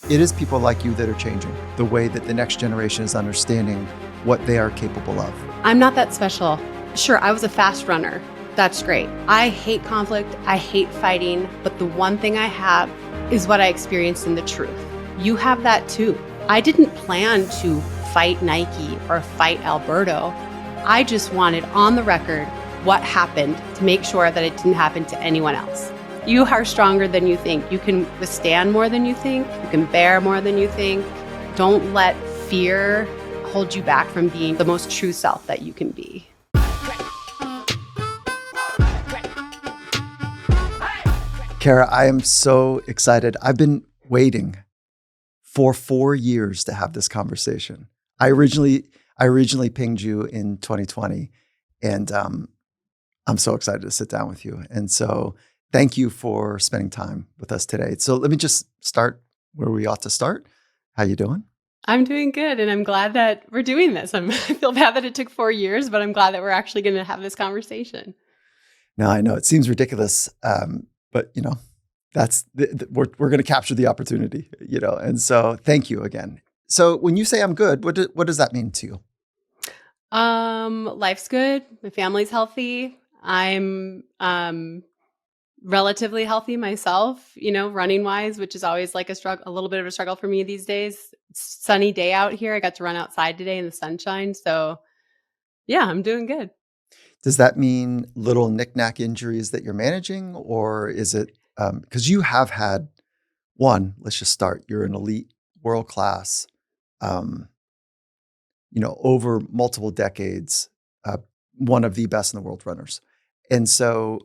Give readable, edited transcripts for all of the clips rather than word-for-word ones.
It is people like you that are changing the way that the next generation is understanding what they are capable of. I'm not that special. Sure, I was a fast runner. That's great. I hate conflict. I hate fighting. But the one thing I have is what I experienced in the truth. You have that too. I didn't plan to fight Nike or fight Alberto. I just wanted on the record what happened to make sure that it didn't happen to anyone else. You are stronger than you think. You can withstand more than you think. You can bear more than you think. Don't let fear hold you back from being the most true self that you can be. Kara, I am so excited. I've been waiting for 4 years to have this conversation. I originally pinged you in 2020, and I'm so excited to sit down with you. And so thank you for spending time with us today. So let me just start where we ought to start. How you doing? I'm doing good, and I'm glad that we're doing this. I feel bad that it took 4 years, but I'm glad that we're actually going to have this conversation. Now, I know it seems ridiculous, but that's we're going to capture the opportunity, and so thank you again. So when you say I'm good, what does that mean to you? Life's good. My family's healthy. I'm relatively healthy myself, running wise, which is always like a little bit of a struggle for me these days. It's sunny day out here. I got to run outside today in the sunshine. So yeah, I'm doing good. Does that mean little knick-knack injuries that you're managing, or is it because you have had one? Let's just start. You're an elite, world-class, over multiple decades, one of the best in the world runners. And so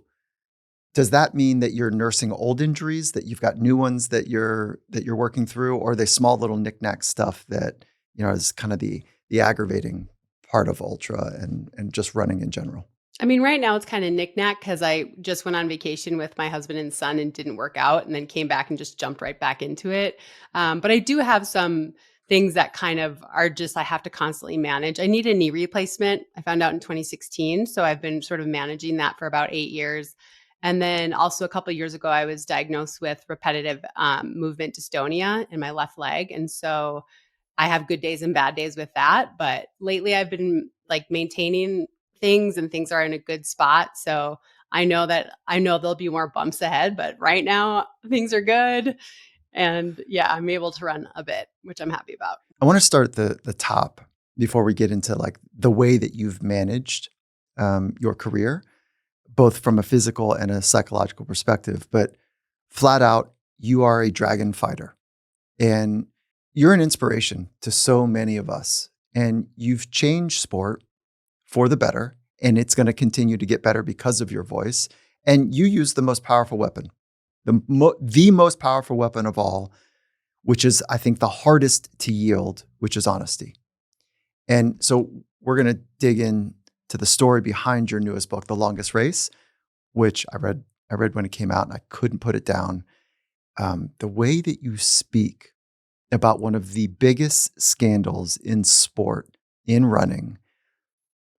does that mean that you're nursing old injuries, that you've got new ones that you're working through, or are they small little knick-knack stuff that, is kind of the aggravating part of ultra and just running in general? I mean, right now it's kind of knick-knack because I just went on vacation with my husband and son and didn't work out, and then came back and just jumped right back into it. But I do have some things that kind of are just I have to constantly manage. I need a knee replacement. I found out in 2016. So I've been sort of managing that for about 8 years. And then also a couple of years ago, I was diagnosed with repetitive movement dystonia in my left leg. And so I have good days and bad days with that. But lately I've been like maintaining things, and things are in a good spot. So I know there'll be more bumps ahead, but right now things are good. And yeah, I'm able to run a bit, which I'm happy about. I want to start at the top before we get into like the way that you've managed your career, both from a physical and a psychological perspective. But flat out, you are a dragon fighter, and you're an inspiration to so many of us. And you've changed sport for the better, and it's going to continue to get better because of your voice. And you use the most powerful weapon. The most powerful weapon of all, which is, I think, the hardest to yield, which is honesty. And so we're going to dig into the story behind your newest book, The Longest Race, which I read when it came out, and I couldn't put it down. The way that you speak about one of the biggest scandals in sport, in running,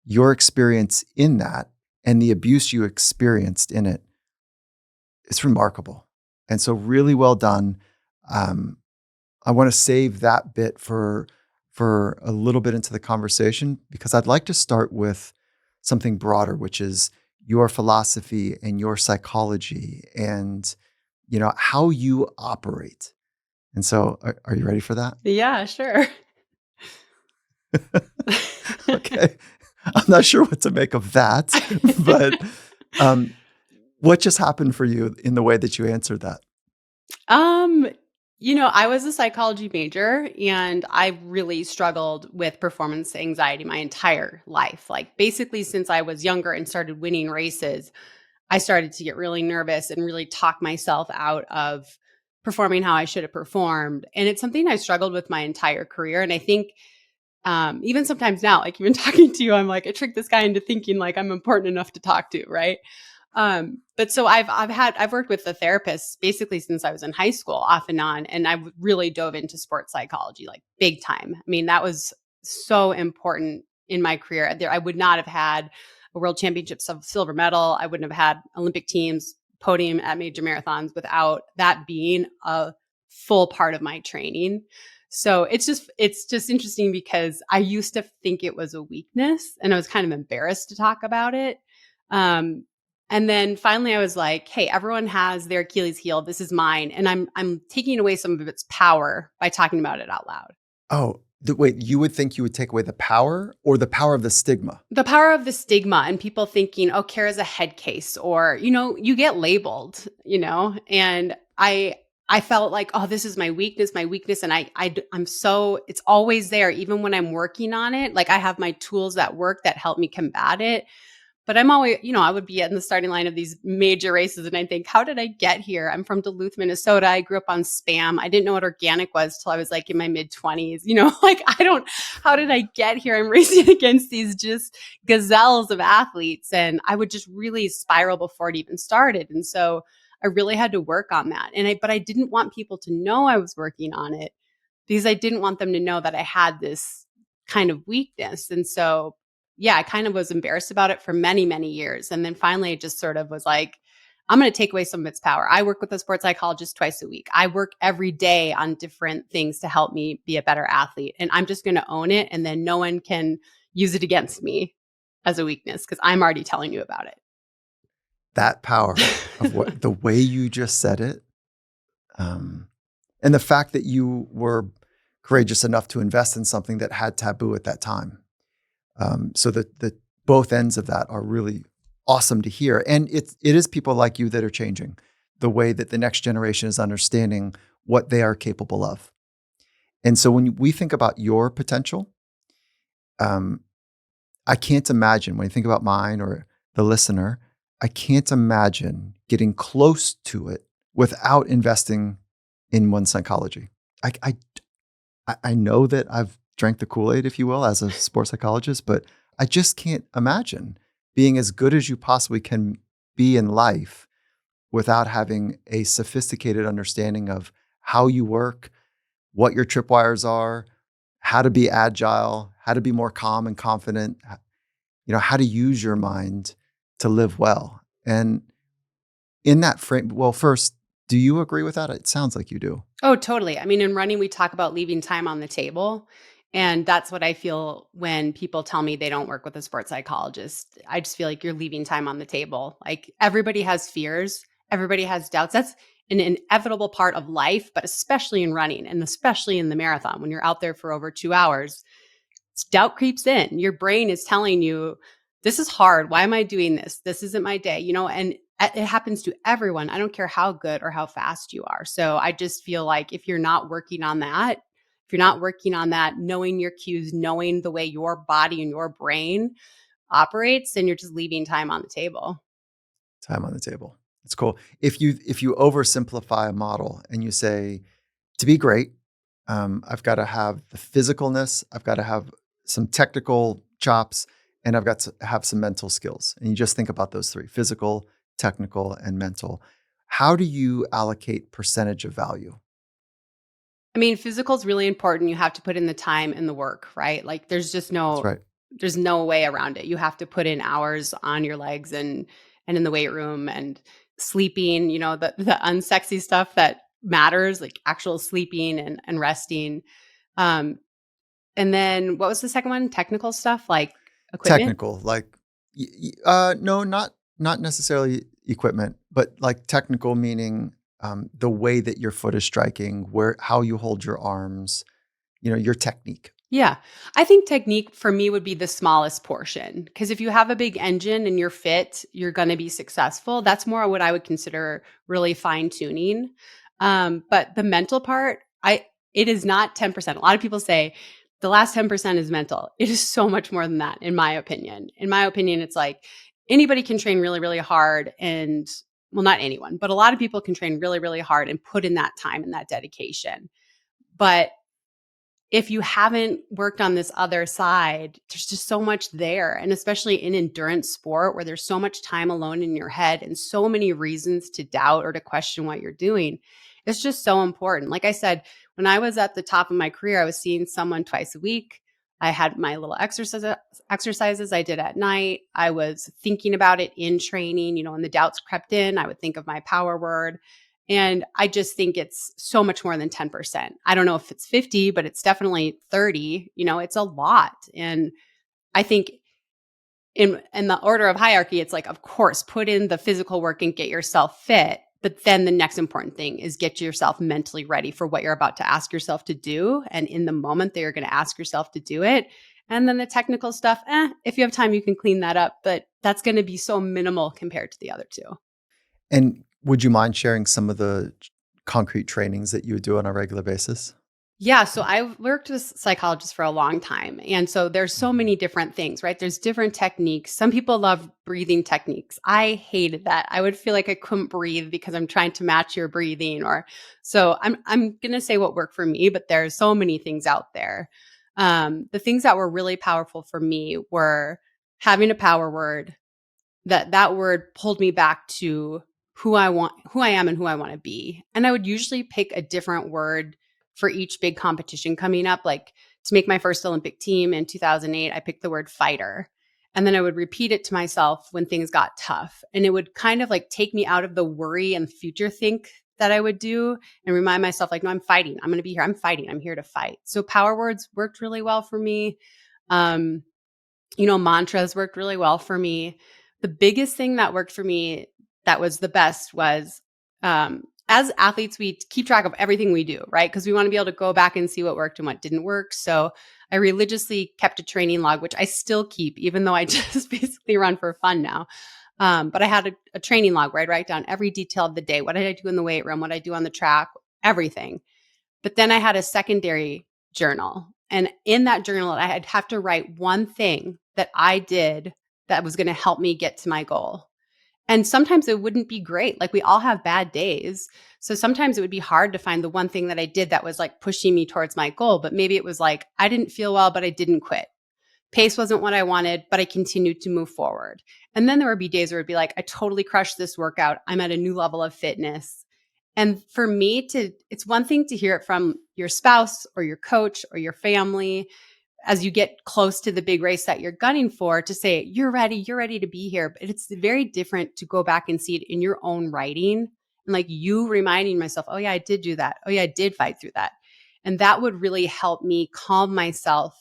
your experience in that, and the abuse you experienced in it, it's remarkable. And so really well done. I want to save that bit for a little bit into the conversation, because I'd like to start with something broader, which is your philosophy and your psychology and, how you operate. And so are you ready for that? Yeah, sure. Okay. I'm not sure what to make of that, but what just happened for you in the way that you answered that? I was a psychology major, and I really struggled with performance anxiety my entire life. Like basically since I was younger and started winning races, I started to get really nervous and really talk myself out of performing how I should have performed. And it's something I struggled with my entire career. And I think even sometimes now, like even talking to you, I'm like, I tricked this guy into thinking like I'm important enough to talk to, right? But so I've worked with a therapist basically since I was in high school, off and on, and I really dove into sports psychology like big time. I mean, that was so important in my career. I would not have had a world championships of silver medal. I wouldn't have had Olympic teams podium at major marathons without that being a full part of my training. So it's just interesting because I used to think it was a weakness and I was kind of embarrassed to talk about it. Um, and then finally I was like, hey, everyone has their Achilles heel. This is mine. And I'm taking away some of its power by talking about it out loud. Oh, wait, you would think you would take away the power or the power of the stigma? The power of the stigma and people thinking, oh, Kara's a head case, or, you get labeled, and I felt like, oh, this is my weakness. And I'm so, it's always there, even when I'm working on it. Like I have my tools that work that help me combat it. But I'm always, I would be in the starting line of these major races and I think, how did I get here? I'm from Duluth, Minnesota. I grew up on Spam. I didn't know what organic was till I was like in my mid 20s. Like how did I get here? I'm racing against these just gazelles of athletes. And I would just really spiral before it even started. And so I really had to work on that. But I didn't want people to know I was working on it because I didn't want them to know that I had this kind of weakness. And so yeah, I kind of was embarrassed about it for many, many years. And then finally, it just sort of was like, I'm going to take away some of its power. I work with a sports psychologist twice a week. I work every day on different things to help me be a better athlete. And I'm just going to own it. And then no one can use it against me as a weakness because I'm already telling you about it. That power of what the way you just said it, and the fact that you were courageous enough to invest in something that had taboo at that time. So the both ends of that are really awesome to hear. And it is people like you that are changing the way that the next generation is understanding what they are capable of. And so when we think about your potential, I can't imagine, when you think about mine or the listener, I can't imagine getting close to it without investing in one's psychology. I know that I've drank the Kool-Aid, if you will, as a sports psychologist, but I just can't imagine being as good as you possibly can be in life without having a sophisticated understanding of how you work, what your tripwires are, how to be agile, how to be more calm and confident, how to use your mind to live well. And in that frame, well, first, do you agree with that? It sounds like you do. Oh, totally. I mean, in running, we talk about leaving time on the table. And that's what I feel when people tell me they don't work with a sports psychologist. I just feel like you're leaving time on the table. Like everybody has fears, everybody has doubts. That's an inevitable part of life, but especially in running and especially in the marathon, when you're out there for over 2 hours, doubt creeps in. Your brain is telling you, this is hard. Why am I doing this? This isn't my day, and it happens to everyone. I don't care how good or how fast you are. So I just feel like if you're not working on that, knowing your cues, knowing the way your body and your brain operates, then you're just leaving time on the table. Time on the table. It's cool. If you oversimplify a model and you say, to be great, I've got to have the physicalness, I've got to have some technical chops, and I've got to have some mental skills. And you just think about those three: physical, technical, and mental. How do you allocate percentage of value? I mean, physical is really important. You have to put in the time and the work, right? Like That's right. there's no way around it. You have to put in hours on your legs and in the weight room and sleeping, the unsexy stuff that matters, like actual sleeping and resting. Um, and then what was the second one? Technical stuff like equipment? Technical, like, no, not necessarily equipment, but like technical meaning the way that your foot is striking, how you hold your arms, your technique. Yeah. I think technique for me would be the smallest portion because if you have a big engine and you're fit, you're going to be successful. That's more what I would consider really fine tuning. But the mental part, it is not 10%. A lot of people say the last 10% is mental. It is so much more than that, in my opinion. In my opinion, it's like anybody can train really, really hard and well, not anyone, but a lot of people can train really, really hard and put in that time and that dedication. But if you haven't worked on this other side, there's just so much there. And especially in endurance sport where there's so much time alone in your head and so many reasons to doubt or to question what you're doing, it's just so important. Like I said, when I was at the top of my career, I was seeing someone twice a week. I had my little exercises I did at night. I was thinking about it in training, when the doubts crept in, I would think of my power word. And I just think it's so much more than 10%. I don't know if it's 50, but it's definitely 30. It's a lot. And I think in the order of hierarchy, it's like, of course, put in the physical work and get yourself fit. But then the next important thing is get yourself mentally ready for what you're about to ask yourself to do. And in the moment that you're going to ask yourself to do it. And then the technical stuff, if you have time, you can clean that up. But that's going to be so minimal compared to the other two. And would you mind sharing some of the concrete trainings that you would do on a regular basis? Yeah, so I've worked with psychologists for a long time. And so there's so many different things, right? There's different techniques. Some people love breathing techniques. I hated that. I would feel like I couldn't breathe because I'm trying to match your breathing so I'm going to say what worked for me, but there's so many things out there. The things that were really powerful for me were having a power word. That word pulled me back to who I am and who I want to be. And I would usually pick a different word for each big competition coming up. Like to make my first Olympic team in 2008, I picked the word fighter. And then I would repeat it to myself when things got tough. And it would kind of like take me out of the worry and future think that I would do and remind myself like, no, I'm fighting. I'm going to be here. I'm fighting. I'm here to fight. So power words worked really well for me. Mantras worked really well for me. The biggest thing that worked for me that was the best was as athletes, we keep track of everything we do, right? Because we want to be able to go back and see what worked and what didn't work. So I religiously kept a training log, which I still keep, even though I just basically run for fun now. But I had a training log where I'd write down every detail of the day. What did I do in the weight room? What did I do on the track? Everything. But then I had a secondary journal. And in that journal, I'd have to write one thing that I did that was going to help me get to my goal. And sometimes it wouldn't be great. Like we all have bad days. So sometimes it would be hard to find the one thing that I did that was like pushing me towards my goal. But maybe it was like, I didn't feel well, but I didn't quit. Pace wasn't what I wanted, but I continued to move forward. And then there would be days where it'd be like, I totally crushed this workout. I'm at a new level of fitness. And for me it's one thing to hear it from your spouse or your coach or your family as you get close to the big race that you're gunning for to say, you're ready to be here. But it's very different to go back and see it in your own writing and like you reminding myself, oh yeah, I did do that. Oh yeah, I did fight through that. And that would really help me calm myself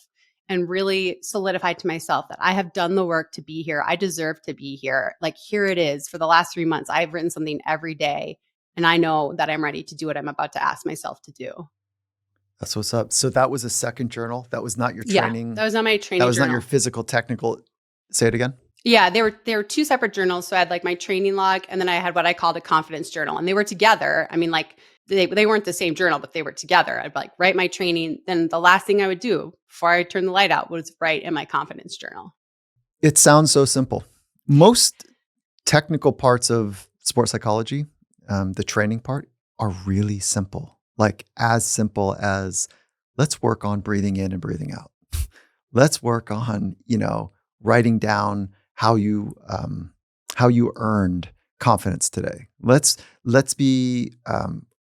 and really solidify to myself that I have done the work to be here. I deserve to be here. Like here it is. For the last 3 months, I've written something every day. And I know that I'm ready to do what I'm about to ask myself to do. That's what's up. So that was a second journal. That was not your Yeah, training. that was not my training That was journal. not your physical, technical. Say it again. Yeah, they were two separate journals. So I had like my training log, and then I had what I called a confidence journal, and they were together. I mean, like they weren't the same journal, but they were together. I'd like write my training. Then the last thing I would do before I turned the light out was write in my confidence journal. It sounds so simple. Most technical parts of sports psychology, the training part, are really simple. Like as simple as let's work on breathing in and breathing out. Let's work on, writing down how you earned confidence today. Let's be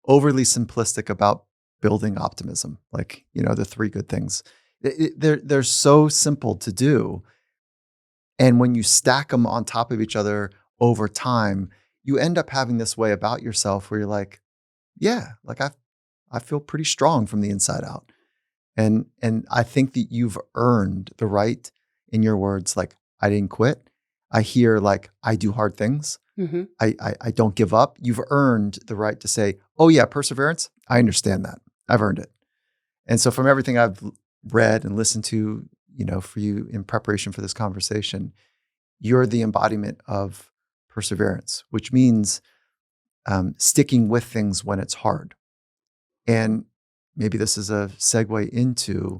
overly simplistic about building optimism. Like, the three good things. They're so simple to do. And when you stack them on top of each other over time, you end up having this way about yourself where you're like, yeah, like I feel pretty strong from the inside out. And I think that you've earned the right, in your words, like, I didn't quit. I hear like, I do hard things. Mm-hmm. I don't give up. You've earned the right to say, oh yeah, perseverance. I understand that. I've earned it. And so from everything I've read and listened to, for you in preparation for this conversation, you're the embodiment of perseverance, which means sticking with things when it's hard. And maybe this is a segue into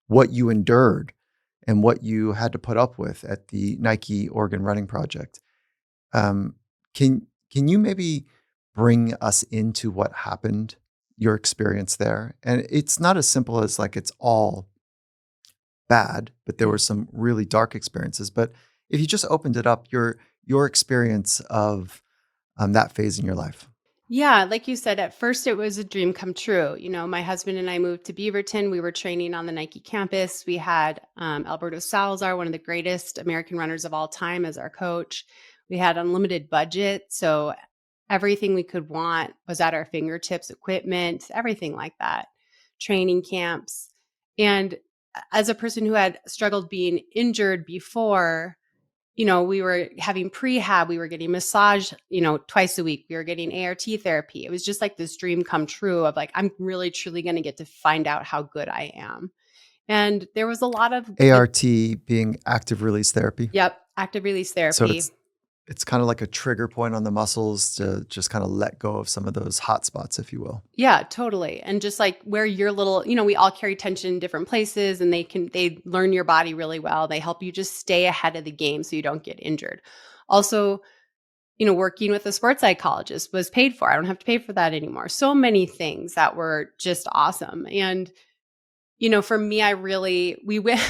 what you endured and what you had to put up with at the Nike Oregon Running Project. Can you maybe bring us into what happened, your experience there? And it's not as simple as like it's all bad, but there were some really dark experiences. But if you just opened it up, your experience of that phase in your life. Yeah, like you said, at first it was a dream come true. My husband and I moved to Beaverton. We were training on the Nike campus. We had Alberto Salazar, one of the greatest American runners of all time, as our coach. We had unlimited budget. So everything we could want was at our fingertips, equipment, everything like that, training camps. And as a person who had struggled being injured before, we were having prehab, we were getting massage, twice a week, we were getting ART therapy. It was just like this dream come true of like, I'm really truly going to get to find out how good I am. And there was a lot of ART being active release therapy. Yep, active release So therapy. it's kind of like a trigger point on the muscles to just kind of let go of some of those hot spots, if you will. Yeah, totally. And just like where your little, we all carry tension in different places, and they learn your body really well. They help you just stay ahead of the game so you don't get injured. Also, working with a sports psychologist was paid for. I don't have to pay for that anymore. So many things that were just awesome. And for me,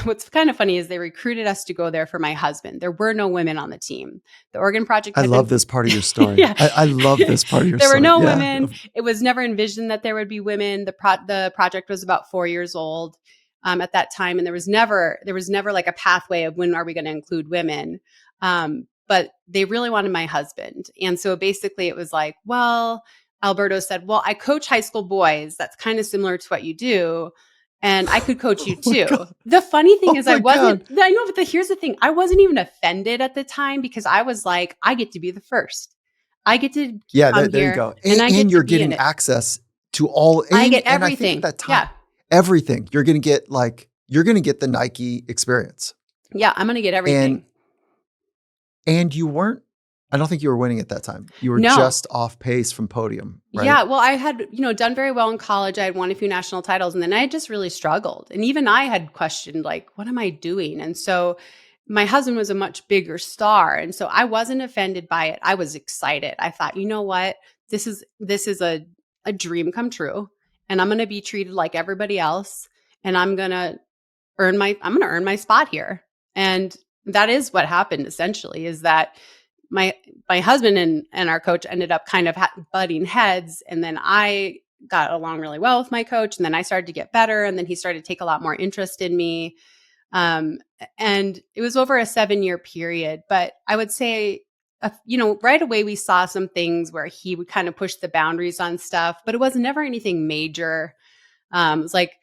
what's kind of funny is they recruited us to go there for my husband. There were no women on the team. The Oregon Project I had love been, this part of your story. yeah. I love this part of your There story. were no Yeah. women. It was never envisioned that there would be women. The project was about 4 years old at that time. And there was never like a pathway of when are we going to include women. But they really wanted my husband. And so basically it was like, well, Alberto said, well, I coach high school boys. That's kind of similar to what you do. And I could coach you Oh my too. God. The funny thing is Oh I my wasn't, God. I know, but here's the thing. I wasn't even offended at the time because I was like, I get to be the first. I get to Yeah, come there you here go. and I get And to you're be in getting it. access to all, I get and I think at everything. that time, Yeah. everything. You're going to get the Nike experience. Yeah. I'm going to get everything. And you weren't, I don't think you were winning at that time. You were No. just off pace from podium, right? Yeah. Well, I had, done very well in college. I had won a few national titles, and then I had just really struggled. And even I had questioned, like, what am I doing? And so my husband was a much bigger star. And so I wasn't offended by it. I was excited. I thought, you know what? This is a dream come true. And I'm going to be treated like everybody else. And I'm going to earn my spot here. And that is what happened essentially, is that my husband and our coach ended up kind of butting heads, and then I got along really well with my coach, and then I started to get better, and then he started to take a lot more interest in me. And it was over a 7-year period, but I would say right away we saw some things where he would kind of push the boundaries on stuff, but it was never anything major. It was like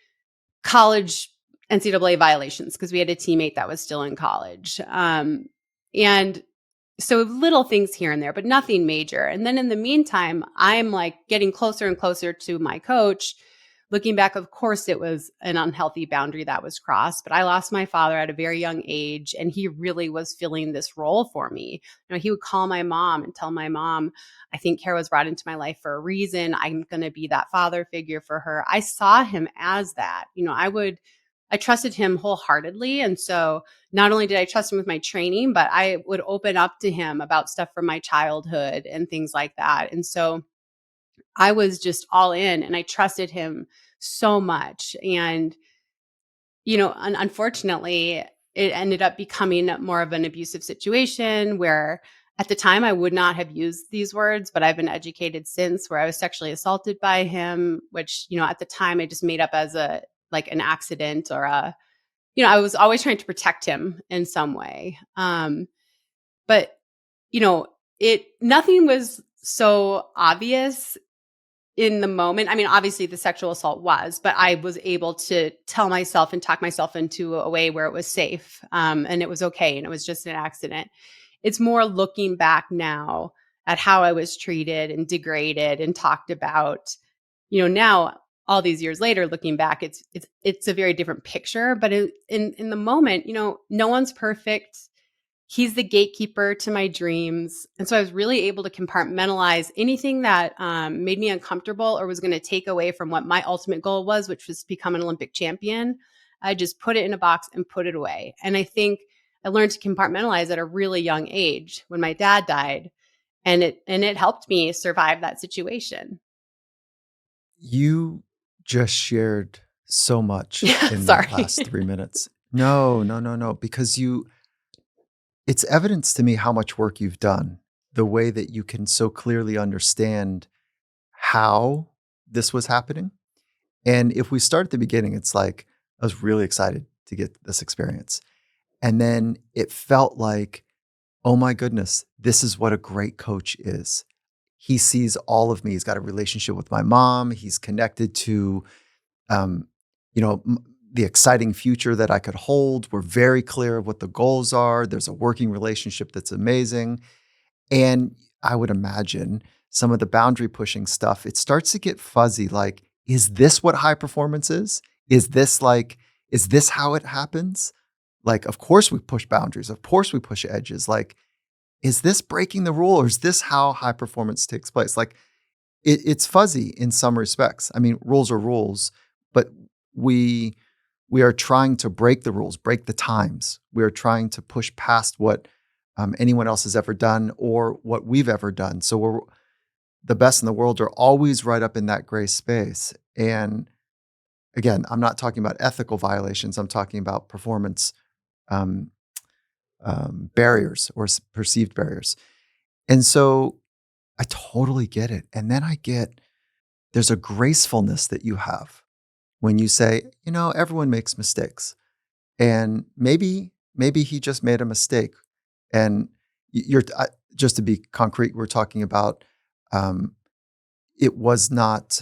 college NCAA violations because we had a teammate that was still in college. And so little things here and there, but nothing major. And then in the meantime, I'm like getting closer and closer to my coach. Looking back, of course, it was an unhealthy boundary that was crossed, but I lost my father at a very young age, and he really was filling this role for me. He would call my mom and tell my mom, I think Kara was brought into my life for a reason. I'm going to be that father figure for her. I saw him as that. I trusted him wholeheartedly. And so not only did I trust him with my training, but I would open up to him about stuff from my childhood and things like that. And so I was just all in, and I trusted him so much. And, unfortunately, it ended up becoming more of an abusive situation where at the time I would not have used these words, but I've been educated since, where I was sexually assaulted by him, which, at the time I just made up as an accident or I was always trying to protect him in some way. But, nothing was so obvious in the moment. I mean, obviously the sexual assault was, but I was able to tell myself and talk myself into a way where it was safe, and it was okay, and it was just an accident. It's more looking back now at how I was treated and degraded and talked about, now all these years later, looking back, it's a very different picture. But in the moment, no one's perfect. He's the gatekeeper to my dreams. And so I was really able to compartmentalize anything that made me uncomfortable or was going to take away from what my ultimate goal was, which was to become an Olympic champion. I just put it in a box and put it away. And I think I learned to compartmentalize at a really young age when my dad died. And it helped me survive that situation. You just shared so much in Sorry. that last 3 minutes. No, because it's evidence to me how much work you've done, the way that you can so clearly understand how this was happening. And if we start at the beginning, it's like, I was really excited to get this experience. And then it felt like, oh my goodness, this is what a great coach is. he sees all of me. He's got a relationship with my mom. He's connected to, um, the exciting future that I could hold. We're very clear of what the goals are. There's a working relationship that's amazing. And I would imagine some of the boundary pushing stuff, it starts to get fuzzy. Like, is this what high performance is? Is this how it happens? Like, of course we push boundaries. Of course we push edges. Like, is this breaking the rule, or is this how high performance takes place? Like, it's fuzzy in some respects. I mean, rules are rules, but we are trying to break the rules, break the times. We are trying to push past what anyone else has ever done or what we've ever done. So the best in the world are always right up in that gray space. And again, I'm not talking about ethical violations. I'm talking about performance um, barriers or perceived barriers. And so I totally get it. And then there's a gracefulness that you have when you say, everyone makes mistakes. And maybe he just made a mistake. And just to be concrete, we're talking about it was not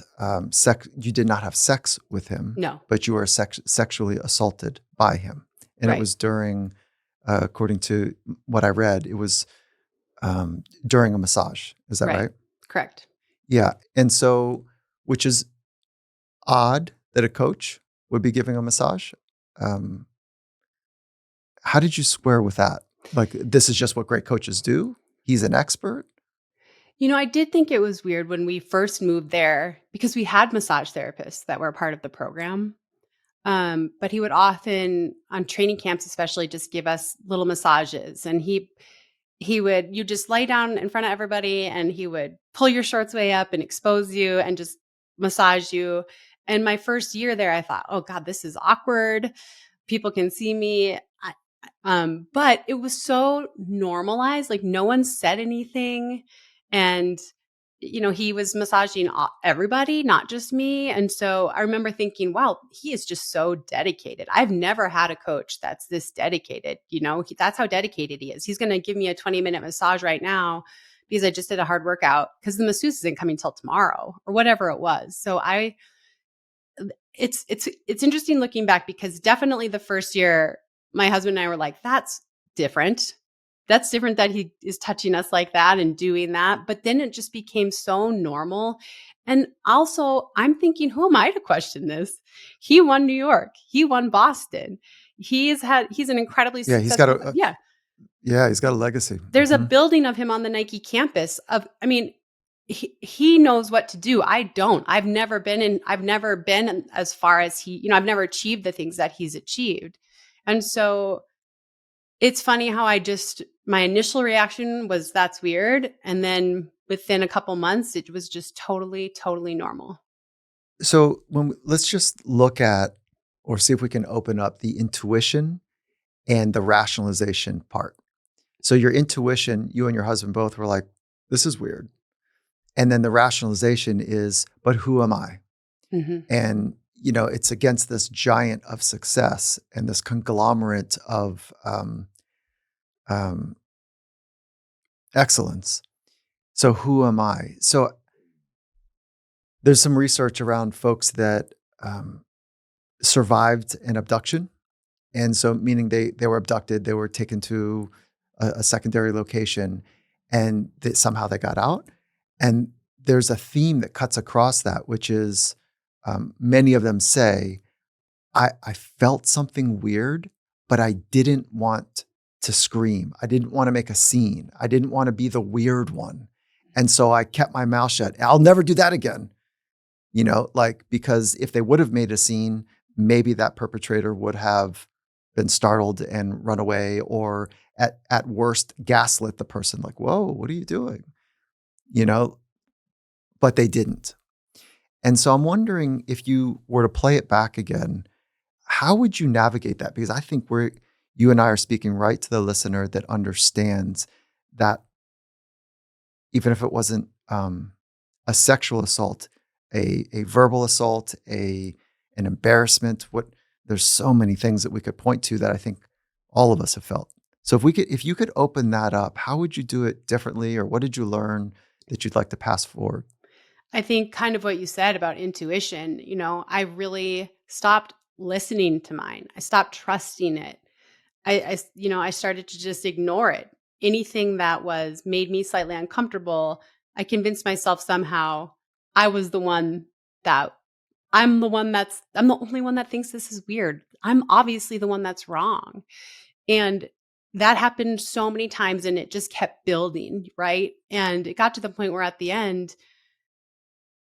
sex. You did not have sex with him, No. but you were sexually assaulted by him. And Right. it was during, according to what I read, it was during a massage. Is that right? Correct. Yeah. And so, which is odd that a coach would be giving a massage. How did you square with that? Like, this is just what great coaches do? He's an expert? I did think it was weird when we first moved there because we had massage therapists that were a part of the program. But he would often, on training camps especially, just give us little massages. And you just lay down in front of everybody and he would pull your shorts way up and expose you and just massage you. And my first year there, I thought, oh God, this is awkward. People can see me. But it was so normalized, like no one said anything. And, he was massaging everybody, not just me. And so I remember thinking, wow, he is just so dedicated. I've never had a coach that's this dedicated. That's how dedicated he is. He's going to give me a 20-minute massage right now because I just did a hard workout because the masseuse isn't coming till tomorrow or whatever it was. So it's interesting looking back because definitely the first year, my husband and I were like, that's different. That's different that he is touching us like that and doing that. But then it just became so normal. And also, I'm thinking, who am I to question this? He won New York. He won Boston. He's an incredibly Yeah, he's got successful. he's got a legacy. There's a building of him on the Nike campus he knows what to do. I don't. I've never been as far as I've never achieved the things that he's achieved. And so it's funny how my initial reaction was that's weird. And then within a couple months, it was just totally, totally normal. So let's just look at or see if we can open up the intuition and the rationalization part. So your intuition, you and your husband both were like, this is weird. And then the rationalization is, but who am I? Mm-hmm. And, it's against this giant of success and this conglomerate of excellence. So who am I? So there's some research around folks that survived an abduction. And so meaning they were abducted, they were taken to a secondary location and somehow they got out. And there's a theme that cuts across that, which is many of them say, I felt something weird, but I didn't want to scream. I didn't want to make a scene. I didn't want to be the weird one. And so I kept my mouth shut. I'll never do that again. Because if they would have made a scene, maybe that perpetrator would have been startled and run away, or at worst gaslit the person like, whoa, what are you doing? But they didn't. And so I'm wondering, if you were to play it back again, how would you navigate that? Because I think you and I are speaking right to the listener that understands that even if it wasn't a sexual assault, a verbal assault, an embarrassment, there's so many things that we could point to that I think all of us have felt. So if you could open that up, how would you do it differently, or what did you learn that you'd like to pass forward? I think kind of what you said about intuition, I really stopped listening to mine. I stopped trusting it. I started to just ignore it. Anything that was made me slightly uncomfortable, I convinced myself somehow I was the one that I'm the only one that thinks this is weird. I'm obviously the one that's wrong. And that happened so many times and it just kept building, right? And it got to the point where at the end,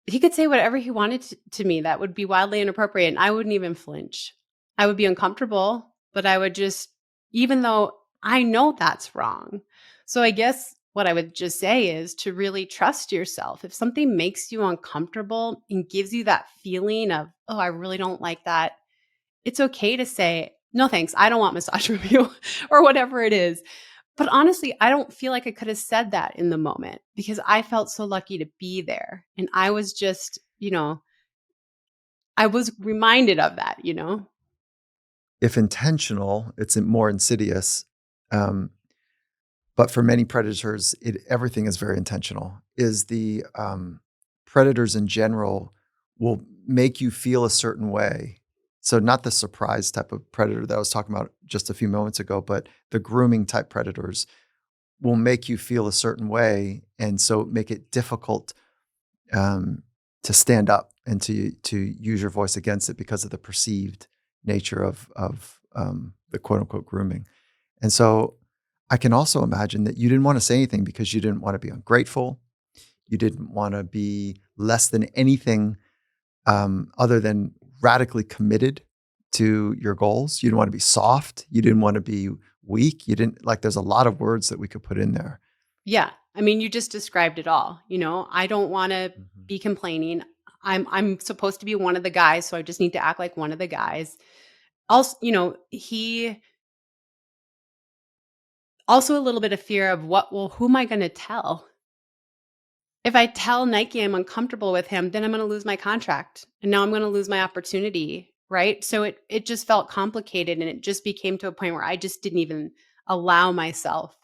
he could say whatever he wanted to me that would be wildly inappropriate, and I wouldn't even flinch. I would be uncomfortable, but I would just, even though I know that's wrong. So I guess what I would just say is to really trust yourself. If something makes you uncomfortable and gives you that feeling of, oh, I really don't like that, it's okay to say, no, thanks. I don't want massage from you or whatever it is. But honestly, I don't feel like I could have said that in the moment because I felt so lucky to be there. And I was just, I was reminded of that. If intentional, it's more insidious. Um, but for many predators, everything is very intentional. Is the predators in general will make you feel a certain way. So not the surprise type of predator that I was talking about just a few moments ago, but the grooming type predators will make you feel a certain way, and so make it difficult um, to stand up and to use your voice against it because of the perceived nature of the quote unquote grooming. And so I can also imagine that you didn't want to say anything because you didn't want to be ungrateful. You didn't want to be less than anything other than radically committed to your goals. You didn't want to be soft. You didn't want to be weak. You didn't like, there's a lot of words that we could put in there. Yeah. I mean, you just described it all. I don't want to Mhm. be complaining. I'm supposed to be one of the guys, so I just need to act like one of the guys. Also, he also a little bit of fear of who am I going to tell? If I tell Nike I'm uncomfortable with him, then I'm going to lose my contract. And now I'm going to lose my opportunity, right? So it just felt complicated and it just became to a point where I just didn't even allow myself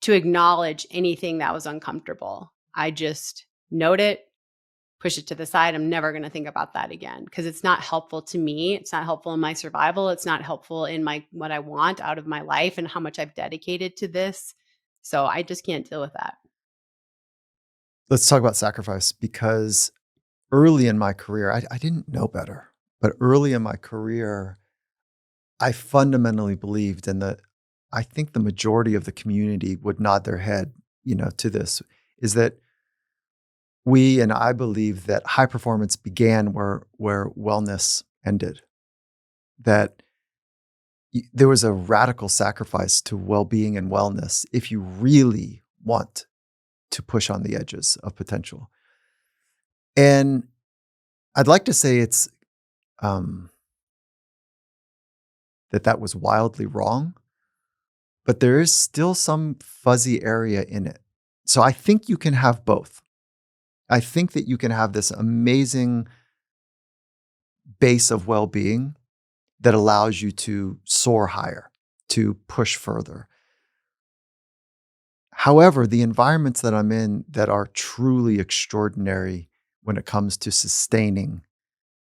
to acknowledge anything that was uncomfortable. I just note it, push it to the side. I'm never going to think about that again because it's not helpful to me. It's not helpful in my survival. It's not helpful in my what I want out of my life and how much I've dedicated to this. So I just can't deal with that. Let's talk about sacrifice because early in my career, I didn't know better, but early in my career, I fundamentally believed, and I think the majority of the community would nod their head, to this, is that and I believe that high performance began where wellness ended. That there was a radical sacrifice to well-being and wellness if you really want to push on the edges of potential. And I'd like to say it's um, that was wildly wrong, but there is still some fuzzy area in it. So I think you can have both. I think that you can have this amazing base of well-being that allows you to soar higher, to push further. However, the environments that I'm in that are truly extraordinary when it comes to sustaining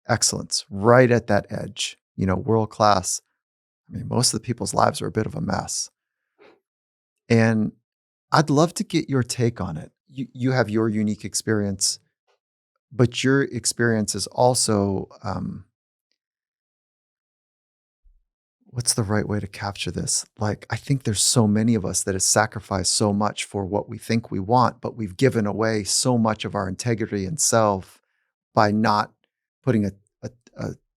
excellence, right at that edge, world class. I mean, most of the people's lives are a bit of a mess. And I'd love to get your take on it. You have your unique experience, but your experience is also what's the right way to capture this? Like, I think there's so many of us that have sacrificed so much for what we think we want, but we've given away so much of our integrity and self by not putting a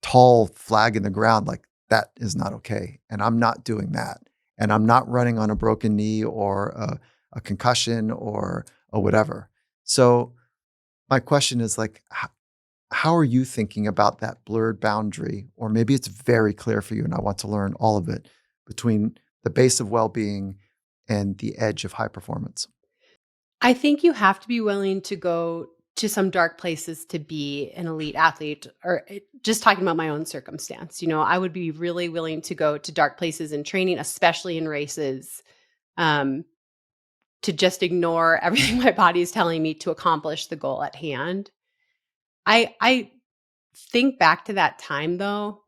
tall flag in the ground. Like, that is not okay. And I'm not doing that. And I'm not running on a broken knee or a concussion or a whatever. So, my question is like, how are you thinking about that blurred boundary? Or maybe it's very clear for you, and I want to learn all of it between the base of well being and the edge of high performance. I think you have to be willing to go to some dark places to be an elite athlete, or just talking about my own circumstance. I would be really willing to go to dark places in training, especially in races, um, to just ignore everything my body is telling me to accomplish the goal at hand. I think back to that time though,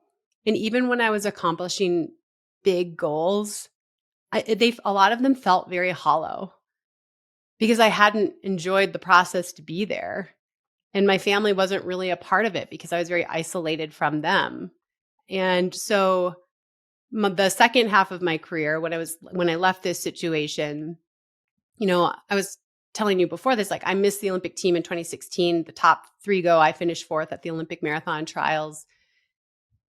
and even when I was accomplishing big goals, a lot of them felt very hollow because I hadn't enjoyed the process to be there. And my family wasn't really a part of it because I was very isolated from them. And so the second half of my career, when I left this situation, I was telling you before this, like I missed the Olympic team in 2016, the top 3 go, I finished 4th at the Olympic marathon trials.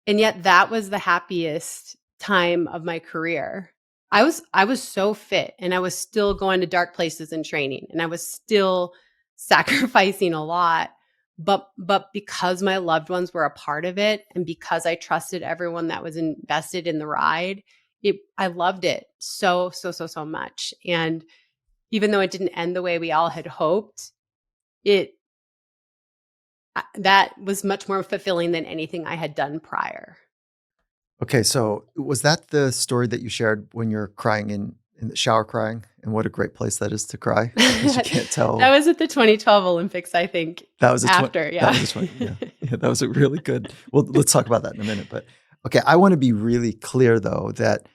And yet that was the happiest time of my career. I was so fit and I was still going to dark places in training and I was still sacrificing a lot. But because my loved ones were a part of it and because I trusted everyone that was invested in the ride, I loved it so much. And even though it didn't end the way we all had hoped, that was much more fulfilling than anything I had done prior. Okay, so was that the story that you shared when you're crying in the shower crying? And what a great place that is to cry because you can't tell. That was at the 2012 Olympics, I think. That was after, yeah. That was yeah. That was a really good. Well, let's talk about that in a minute. But okay, I want to be really clear though that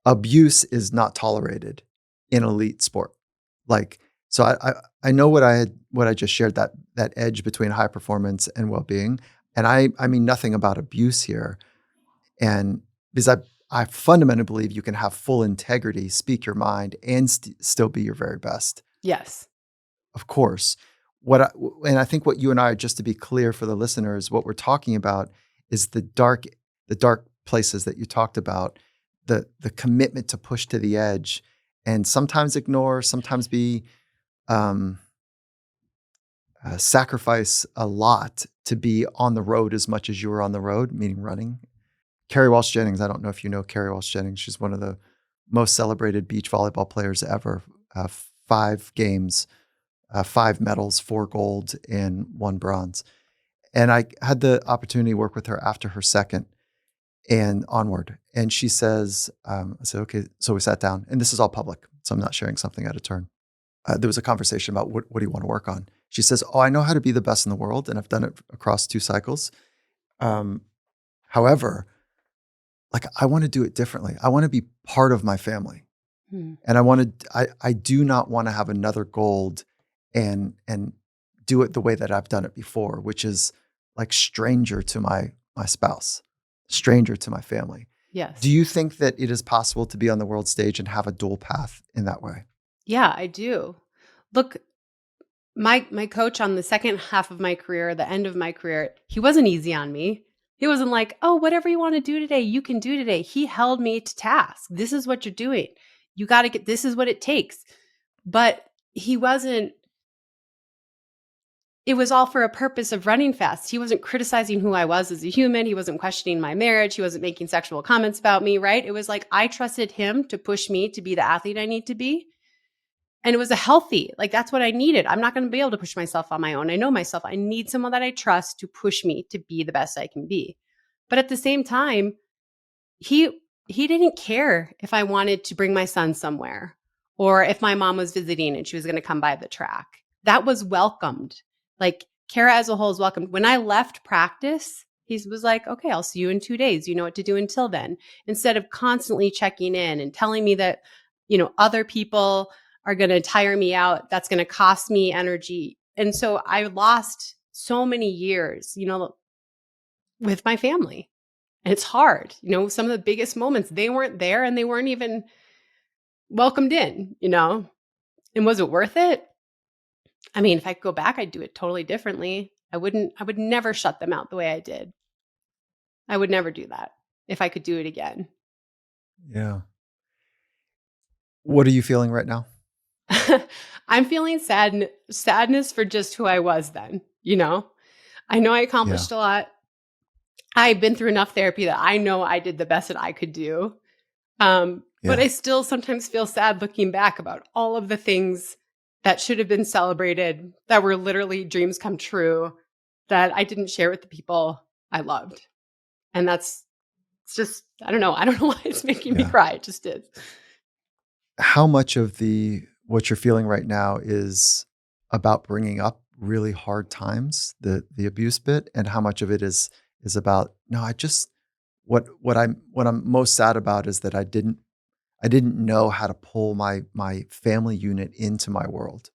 abuse is not tolerated in elite sport. Like, so I know what I just shared, that edge between high performance and well-being, and I mean nothing about abuse here. And because I fundamentally believe you can have full integrity, speak your mind, and still be your very best. Yes. Of course. And I think what you and I, just to be clear for the listeners, what we're talking about is the dark places that you talked about, the commitment to push to the edge and sometimes ignore, sometimes be sacrifice a lot to be on the road as much as you were on the road, meaning running. Carrie Walsh Jennings, I don't know if you know Carrie Walsh Jennings. She's one of the most celebrated beach volleyball players ever. 5 games, 5 medals, 4 gold, and 1 bronze. And I had the opportunity to work with her after her second and onward. And she says, I said, okay, so we sat down, and this is all public, so I'm not sharing something out of turn. There was a conversation about what do you want to work on? She says, I know how to be the best in the world, and I've done it across 2 cycles. However, like I want to do it differently. I want to be part of my family. And I do not want to have another gold and do it the way that I've done it before, which is like stranger to my spouse, stranger to my family. Yes. Do you think that it is possible to be on the world stage and have a dual path in that way? Yeah, I do. Look, my coach on the second half of my career, the end of my career, he wasn't easy on me. He wasn't like, oh, whatever you want to do today, you can do today. He held me to task. This is what you're doing. You got to this is what it takes. But he wasn't, it was all for a purpose of running fast. He wasn't criticizing who I was as a human. He wasn't questioning my marriage. He wasn't making sexual comments about me, right? It was like, I trusted him to push me to be the athlete I need to be. And it was that's what I needed. I'm not going to be able to push myself on my own. I know myself. I need someone that I trust to push me to be the best I can be. But at the same time, he didn't care if I wanted to bring my son somewhere or if my mom was visiting and she was going to come by the track. That was welcomed. Like Kara as a whole is welcomed. When I left practice, he was like, okay, I'll see you in 2 days. You know what to do until then. Instead of constantly checking in and telling me that, other people are going to tire me out. That's going to cost me energy. And so I lost so many years, with my family. And it's hard. Some of the biggest moments, they weren't there and they weren't even welcomed in, And was it worth it? I mean, if I could go back, I'd do it totally differently. I would never shut them out the way I did. I would never do that if I could do it again. Yeah. What are you feeling right now? I'm feeling sadness for just who I was then, I know I accomplished a lot. I've been through enough therapy that I know I did the best that I could do. But I still sometimes feel sad looking back about all of the things that should have been celebrated, that were literally dreams come true, that I didn't share with the people I loved. And it's just, I don't know why it's making me cry. It just is. How much of the what you're feeling right now is about bringing up really hard times, the abuse bit, and how much of it is about, no, I just what I'm most sad about is that I didn't know how to pull my family unit into my world.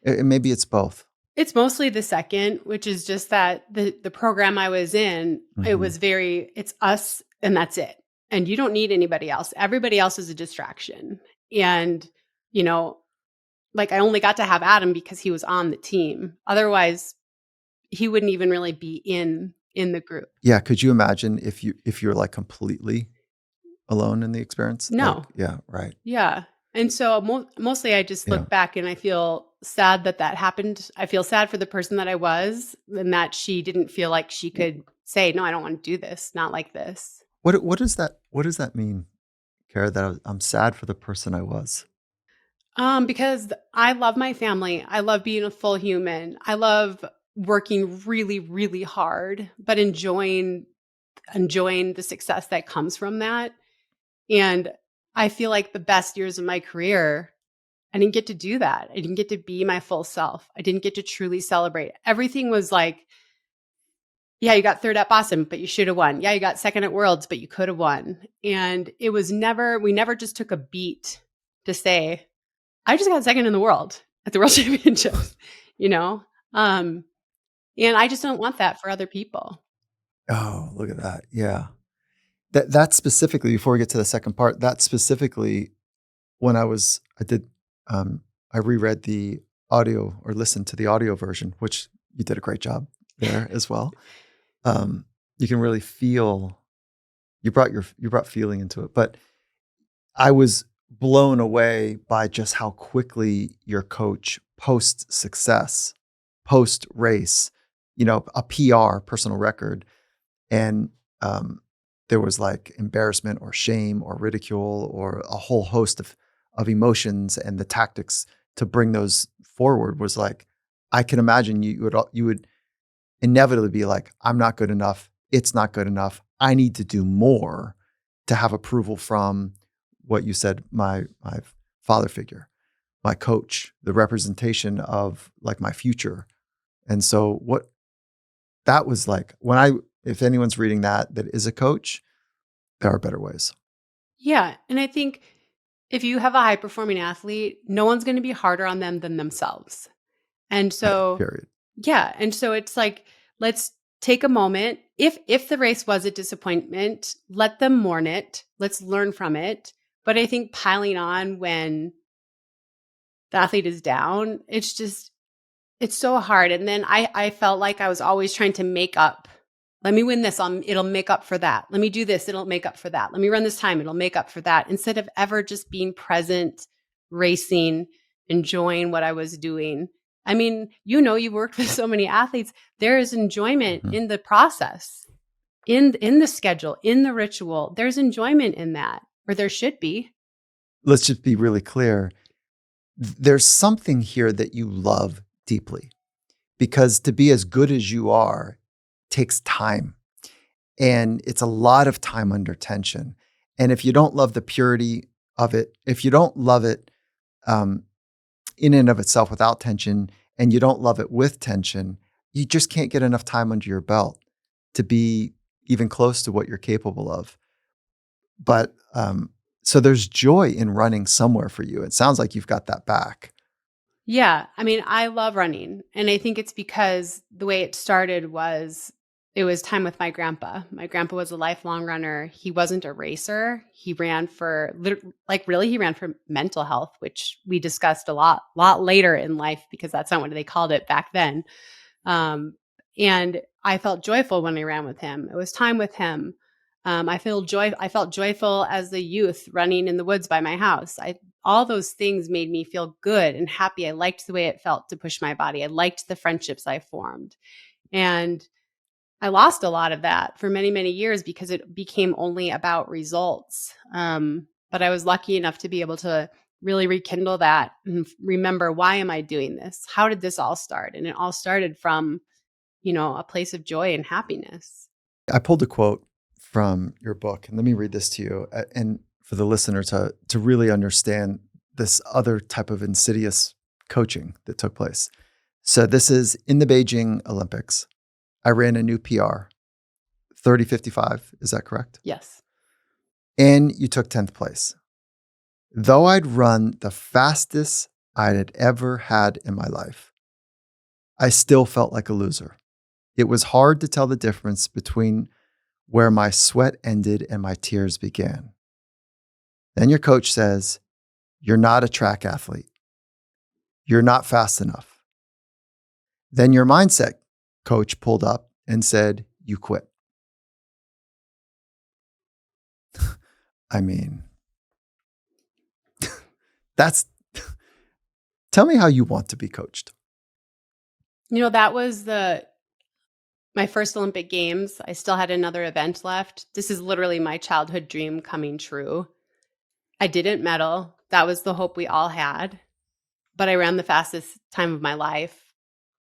And maybe it's both. It's mostly the second, which is just that the program I was in, it Mhm. was very it's us and that's it. And you don't need anybody else. Everybody else is a distraction. And, you know, like I only got to have Adam because he was on the team. Otherwise, he wouldn't even really be in the group. Yeah, could you imagine if you're, like, completely alone in the experience? Like, No. yeah, right. Yeah. And so mostly I just Yeah. look back and I feel sad that that happened. I feel sad for the person that I was and that she didn't feel like she could say, "No, I don't want to do this, not like this." What does that mean, Kara, that I'm sad for the person I was? Because I love my family. I love being a full human. I love working really, really hard, but enjoying the success that comes from that. And I feel like the best years of my career, I didn't get to do that. I didn't get to be my full self. I didn't get to truly celebrate. Everything was like, yeah, you got third at Boston, but you should have won. Yeah, you got second at Worlds, but you could have won. And it was never, we never just took a beat to say, I just got second in the world at the World Championships, you know? Um, and I just don't want that for other people. Oh, look at that. Yeah. That specifically, before we get to the second part, that specifically, when I did, I reread the audio or listened to the audio version, which you did a great job there as well. You can really feel you brought feeling into it, but I was blown away by just how quickly your coach post success, post race, a PR, personal record, and there was like embarrassment or shame or ridicule or a whole host of emotions, and the tactics to bring those forward was like, I can imagine you would inevitably be like, I'm not good enough. It's not good enough. I need to do more to have approval from what you said, my father figure, my coach, the representation of like my future. And so what that was like if anyone's reading that is a coach, there are better ways. Yeah. And I think if you have a high performing athlete, no one's going to be harder on them than themselves. And so, Period. yeah. And so it's like, let's take a moment. If the race was a disappointment, let them mourn it. Let's learn from it. But I think piling on when the athlete is down, it's so hard. And then I felt like I was always trying to make up. Let me win this. It'll make up for that. Let me do this. It'll make up for that. Let me run this time. It'll make up for that. Instead of ever just being present, racing, enjoying what I was doing. I mean, you worked with so many athletes. There is enjoyment Mhm. in the process, in the schedule, in the ritual. There's enjoyment in that, or there should be. Let's just be really clear. There's something here that you love deeply, because to be as good as you are takes time. And it's a lot of time under tension. And if you don't love the purity of it, if you don't love it um, in and of itself without tension, and you don't love it with tension, you just can't get enough time under your belt to be even close to what you're capable of. But so there's joy in running somewhere for you. It sounds like you've got that back. Yeah, I mean, I love running, and I think it's because the way it started was it was time with my grandpa. My grandpa was a lifelong runner. He wasn't a racer. He ran for really he ran for mental health, which we discussed a lot later in life because that's not what they called it back then. Um, and I felt joyful when I ran with him. It was time with him. I felt joyful as a youth running in the woods by my house. All those things made me feel good and happy. I liked the way it felt to push my body. I liked the friendships I formed. And I lost a lot of that for many, many years because it became only about results. But I was lucky enough to be able to really rekindle that and remember, why am I doing this? How did this all start? And it all started from, a place of joy and happiness. I pulled a quote from your book, and let me read this to you, and for the listener to really understand this other type of insidious coaching that took place. So this is in the Beijing Olympics. I ran a new PR, 30:55. Is that correct? Yes. And you took 10th place. Though I'd run the fastest I had ever had in my life, I still felt like a loser. It was hard to tell the difference between where my sweat ended and my tears began. Then your coach says, "You're not a track athlete. You're not fast enough." Then your mindset coach pulled up and said, "You quit." I mean, that's, tell me how you want to be coached. That was my first Olympic Games. I still had another event left. This is literally my childhood dream coming true. I didn't medal. That was the hope we all had. But I ran the fastest time of my life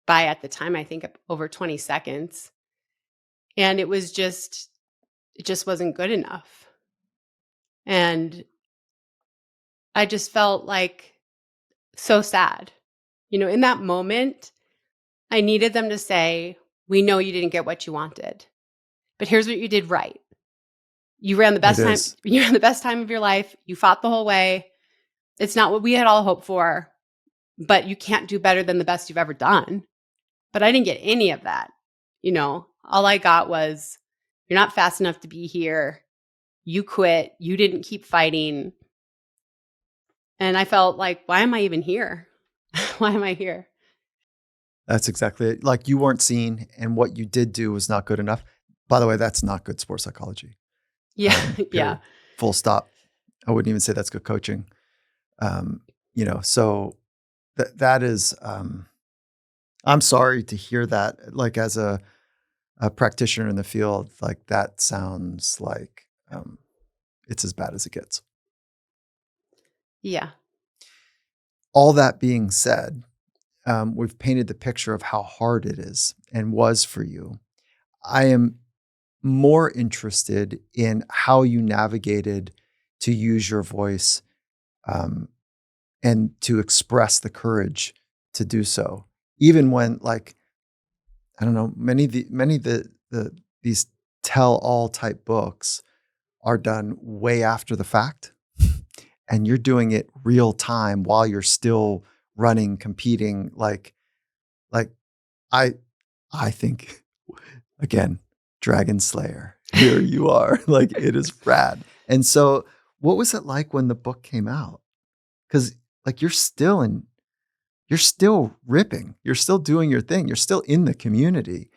by, at the time, I think over 20 seconds. And it just wasn't good enough. And I just felt like so sad. In that moment, I needed them to say, "We know you didn't get what you wanted, but here's what you did right. You ran the best time. You ran the best time of your life. You fought the whole way. It's not what we had all hoped for, but you can't do better than the best you've ever done." But I didn't get any of that. All I got was, "You're not fast enough to be here. You quit. You didn't keep fighting." And I felt like, why am I even here? Why am I here? That's exactly it. Like, you weren't seen, and what you did do was not good enough. By the way, that's not good sports psychology. Yeah. Yeah. Full stop. I wouldn't even say that's good coaching. So that is, I'm sorry to hear that. Like, as a practitioner in the field, like, that sounds like it's as bad as it gets. Yeah. All that being said, we've painted the picture of how hard it is and was for you. I am more interested in how you navigated to use your voice and to express the courage to do so, even when, like, I don't know, many of these tell-all type books are done way after the fact, and you're doing it real time while you're still running, competing. Like I think, again, Dragon Slayer, here you are. Like, it is rad. And so, what was it like when the book came out? Because, like, you're still ripping, you're still doing your thing, you're still in the community.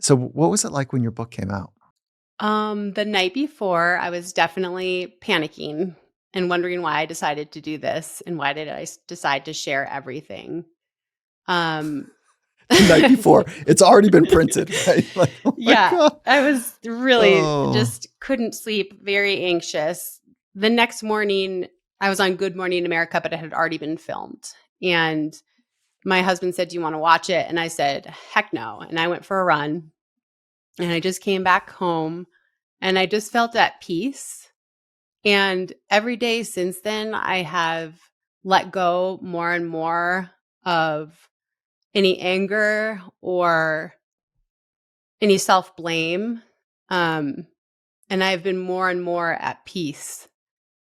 So what was it like when your book came out? The night before, I was definitely panicking and wondering why I decided to do this and why did I decide to share everything. The night before, it's already been printed, right? Like, oh my God. I was really just couldn't sleep, very anxious. The next morning, I was on Good Morning America, but it had already been filmed. And my husband said, "Do you want to watch it?" And I said, "Heck no." And I went for a run. And I just came back home and I just felt at peace. And every day since then, I have let go more and more of any anger or any self-blame. And I've been more and more at peace.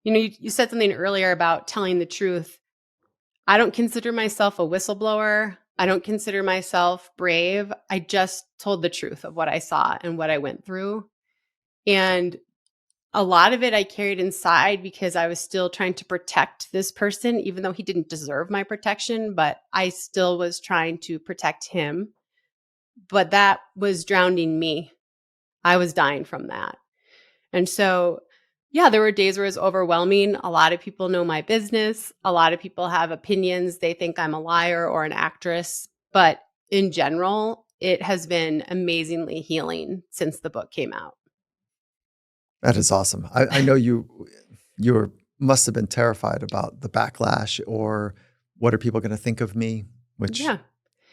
You said something earlier about telling the truth. I don't consider myself a whistleblower. I don't consider myself brave. I just told the truth of what I saw and what I went through. And a lot of it I carried inside because I was still trying to protect this person, even though he didn't deserve my protection, but I still was trying to protect him. But that was drowning me. I was dying from that. And so, yeah, there were days where it was overwhelming. A lot of people know my business. A lot of people have opinions. They think I'm a liar or an actress. But in general, it has been amazingly healing since the book came out. That is awesome. I know you must have been terrified about the backlash, or what are people going to think of me, which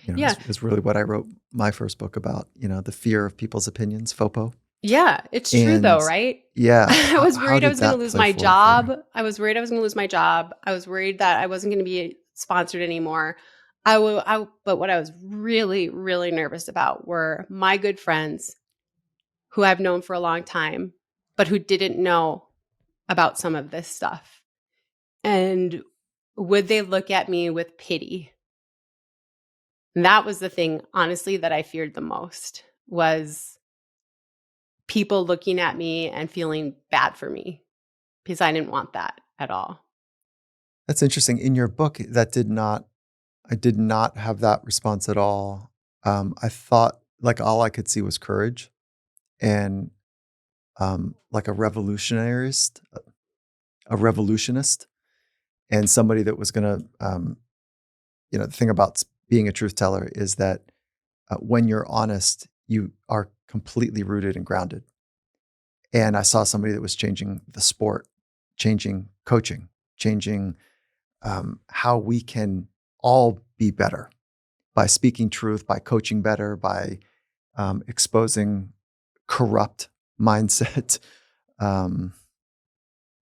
is really what I wrote my first book about, the fear of people's opinions, FOPO. Yeah, it's true though, And right? yeah, I was how worried I did was going to that lose play my forward for you? job. I was worried that I wasn't going to be sponsored anymore. But what I was really, really nervous about were my good friends who I've known for a long time, but who didn't know about some of this stuff. And would they look at me with pity? And that was the thing, honestly, that I feared the most was people looking at me and feeling bad for me because I didn't want that at all. That's interesting. In your book, I did not have that response at all. I thought like all I could see was courage and like a revolutionist, and somebody that was going to, the thing about being a truth teller is that when you're honest, you are completely rooted and grounded. And I saw somebody that was changing the sport, changing coaching, changing how we can all be better by speaking truth, by coaching better, by exposing corrupt mindset. Um,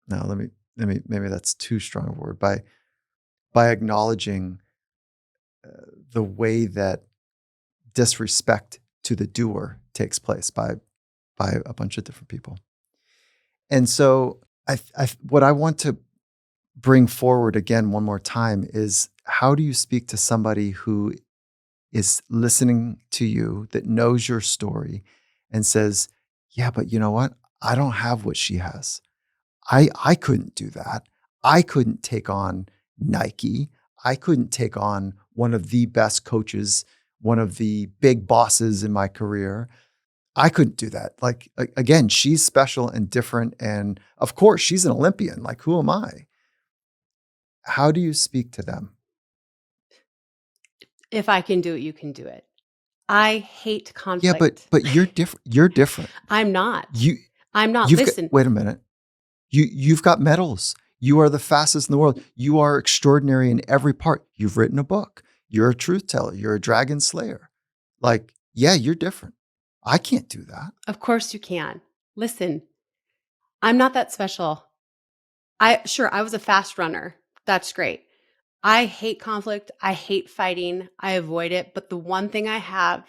no, maybe that's too strong a word. By acknowledging the way that disrespect to the doer takes place by a bunch of different people. And so, what I want to bring forward again one more time is how do you speak to somebody who is listening to you that knows your story and says, "Yeah, but you know what? I don't have what she has. I couldn't do that. I couldn't take on Nike. I couldn't take on one of the best coaches, one of the big bosses in my career. I couldn't do that." Like again, she's special and different, and of course, she's an Olympian. Like, who am I? How do you speak to them? If I can do it, you can do it. I hate Yeah, conflict. but you're different. You're different. I'm not. You I'm not. you've got Listen, wait a minute. You've got medals. You are the fastest in the world. You are extraordinary in every part. You've written a book. You're a truth teller. You're a dragon slayer. Like, yeah, you're different. I can't do that. of course you can. Listen, I'm not that special. I was a fast runner. That's great. I hate conflict. I hate fighting. I avoid it. But the one thing I have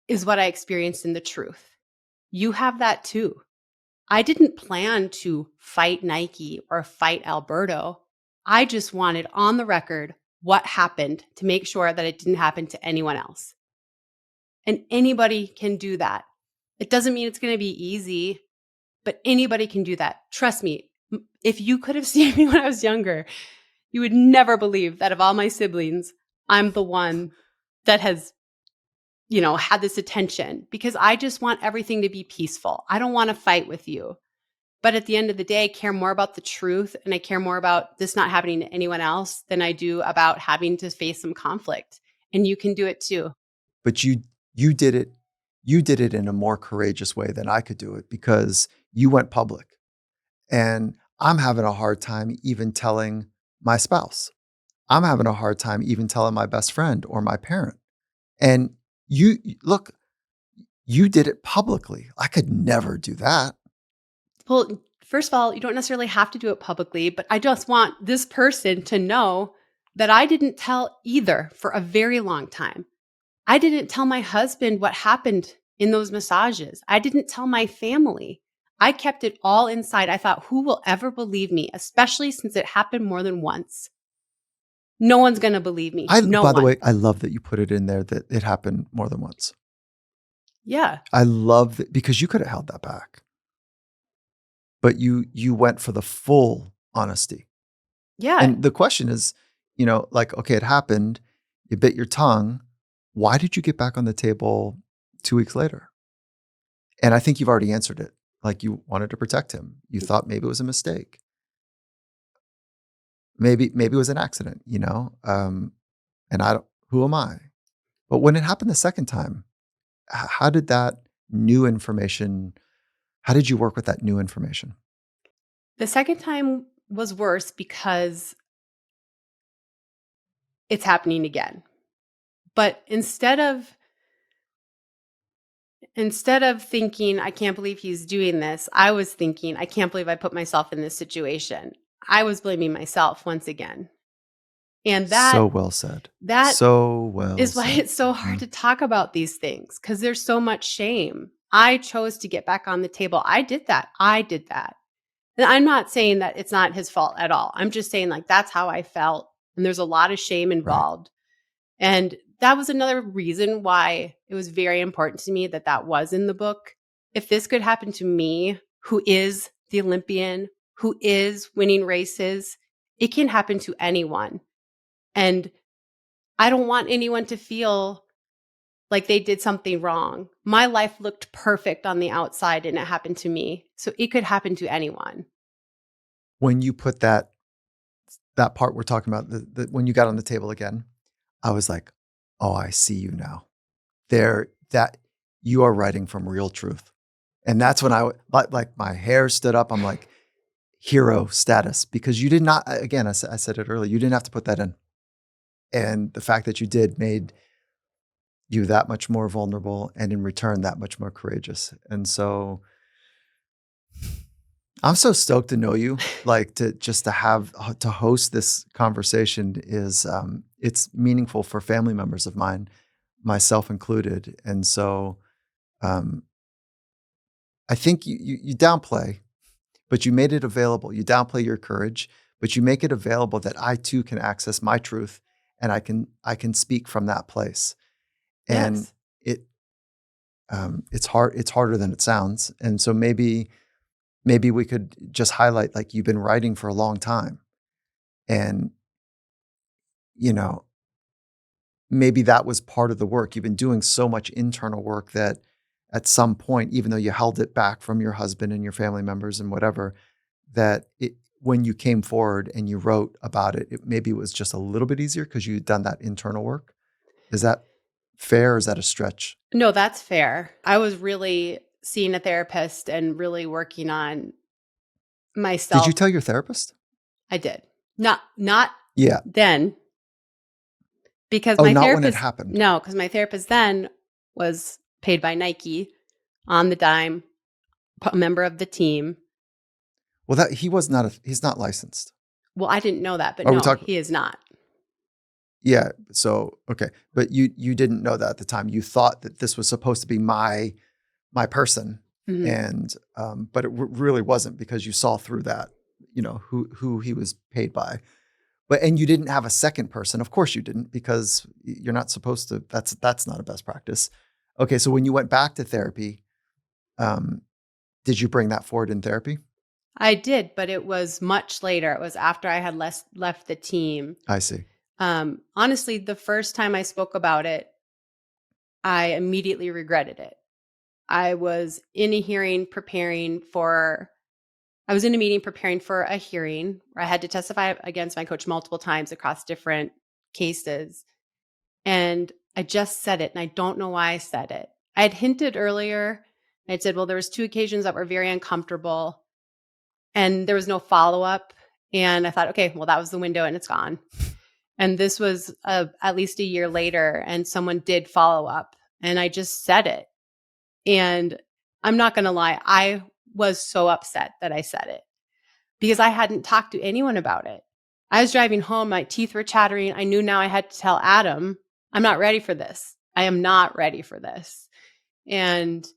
is what I experienced in the truth. You have that too. I didn't plan to fight Nike or fight Alberto. I just wanted on the record what happened to make sure that it didn't happen to anyone else. And anybody can do that. It doesn't mean it's going to be easy, but anybody can do that. Trust me. If you could have seen me when I was younger, you would never believe that of all my siblings, I'm the one that has, had this attention because I just want everything to be peaceful. I don't want to fight with you. But at the end of the day, I care more about the truth and I care more about this not happening to anyone else than I do about having to face some conflict. And you can do it too. But you did it. You did it in a more courageous way than I could do it because you went public. And I'm having a hard time even telling my spouse. I'm having a hard time even telling my best friend or my parent. And look, you did it publicly. I could never do that. Well, first of all, you don't necessarily have to do it publicly, but I just want this person to know that I didn't tell either for a very long time. I didn't tell my husband what happened in those massages. I didn't tell my family. I kept it all inside. I thought, who will ever believe me, especially since it happened more than once? No one's going to believe me. No By the one. way, I love that you put it in there that it happened more than once. Yeah. I love that because you could have held that back, but you went for the full honesty. Yeah. And the question is, like, okay, it happened. You bit your tongue. Why did you get back on the table 2 weeks later? And I think you've already answered it. Like you wanted to protect him. You thought maybe it was a mistake. Maybe it was an accident. And who am I? But when it happened the second time, how did that new information? How did you work with that new information? The second time was worse because it's happening again. But instead of instead of thinking, I can't believe he's doing this, I was thinking, I can't believe I put myself in this situation. I was blaming myself once again. And So well said. that So well is why said. it's so hard to talk about these things, because there's so much shame. I chose to get back on the table. I did that. And I'm not saying that it's not his fault at all. I'm just saying, like, that's how I felt. And there's a lot of shame Right. involved. And that was another reason why it was very important to me that that was in the book. If this could happen to me, who is the Olympian, who is winning races, it can happen to anyone. And I don't want anyone to feel like they did something wrong. My life looked perfect on the outside and it happened to me. So it could happen to anyone. When you put that part we're talking about, when you got on the table again, I was like, oh, I see you now. That you are writing from real truth. And that's when like my hair stood up. I'm like, hero status, because you did not, again, I said it earlier, you didn't have to put that in. And the fact that you did made you that much more vulnerable, and in return, that much more courageous. And so I'm so stoked to know you, like to host this conversation is, it's meaningful for family members of mine, myself included. And so um, I think you downplay, but you made it available. You downplay your courage, but you make it available that I too can access my truth, and I can speak from that place. And Yes. it's hard. It's harder than it sounds. And so maybe we could just highlight, like, you've been writing for a long time, and you know maybe that was part of the work. You've been doing so much internal work that at some point, even though you held it back from your husband and your family members and whatever, that when you came forward and you wrote about it, maybe it was just a little bit easier because you'd done that internal work. Is that fair, or is that a stretch? No, that's fair. I was really seeing a therapist and really working on Did you myself. tell your therapist? I did. Not Yeah. then, because Oh, my not when it therapist happened. no, because my therapist then was paid by Nike on the dime, a member of the team. Well, he's not licensed. Well, I didn't know that, but Are we no, talking? he is not. Yeah. So, okay. But you didn't know that at the time. You thought that this was supposed to be my person. Mhm. And, but it really wasn't, because you saw through that, who he was paid by. And you didn't have a second person. Of course you didn't, because you're not supposed to. That's not a best practice. Okay. So when you went back to therapy, um, did you bring that forward in therapy? I did, but it was much later. It was after I had left the team. I see. Honestly, the first time I spoke about it, I immediately regretted it. I was in a meeting preparing for a hearing where I had to testify against my coach multiple times across different cases. And I just said it, and I don't know why I said it. I had hinted earlier. I said, well, there was 2 occasions that were very uncomfortable, and there was no follow-up. And I thought, okay, well, that was the window and it's gone. And this was at least a year later, and someone did follow up, and I just said it. And I'm not going to lie, I was so upset that I said it, because I hadn't talked to anyone about it. I was driving home, my teeth were chattering. I knew now I had to tell Adam, I'm not ready for this. I am not ready for this. And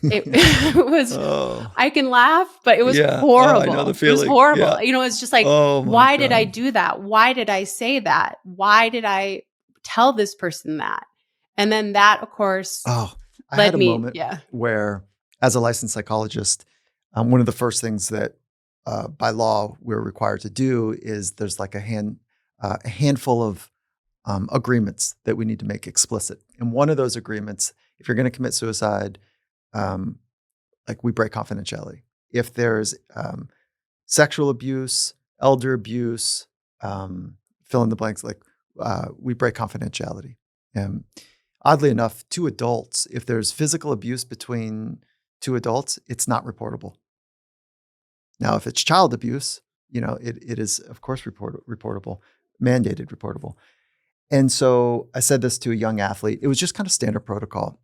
it, it was, Oh, I can laugh, but it was yeah. Oh, I horrible. know the It was feeling. horrible. Yeah. It's just like, Oh my why did I God. do that? Why did I say that? Why did I tell this person that? And then that, of course, Oh, I had led a me. moment Yeah. where, as a licensed psychologist, one of the first things that by law we're required to do is there's like a handful of agreements that we need to make explicit. And one of those agreements, if you're going to commit suicide, um, like, we break confidentiality. If there's sexual abuse, elder abuse, fill in the blanks, like, we break confidentiality. And oddly enough, 2 adults, if there's physical abuse between 2 adults, it's not reportable. Now, if it's child abuse, it is, of course, reportable, mandated reportable. And so I said this to a young athlete. It was just kind of standard protocol.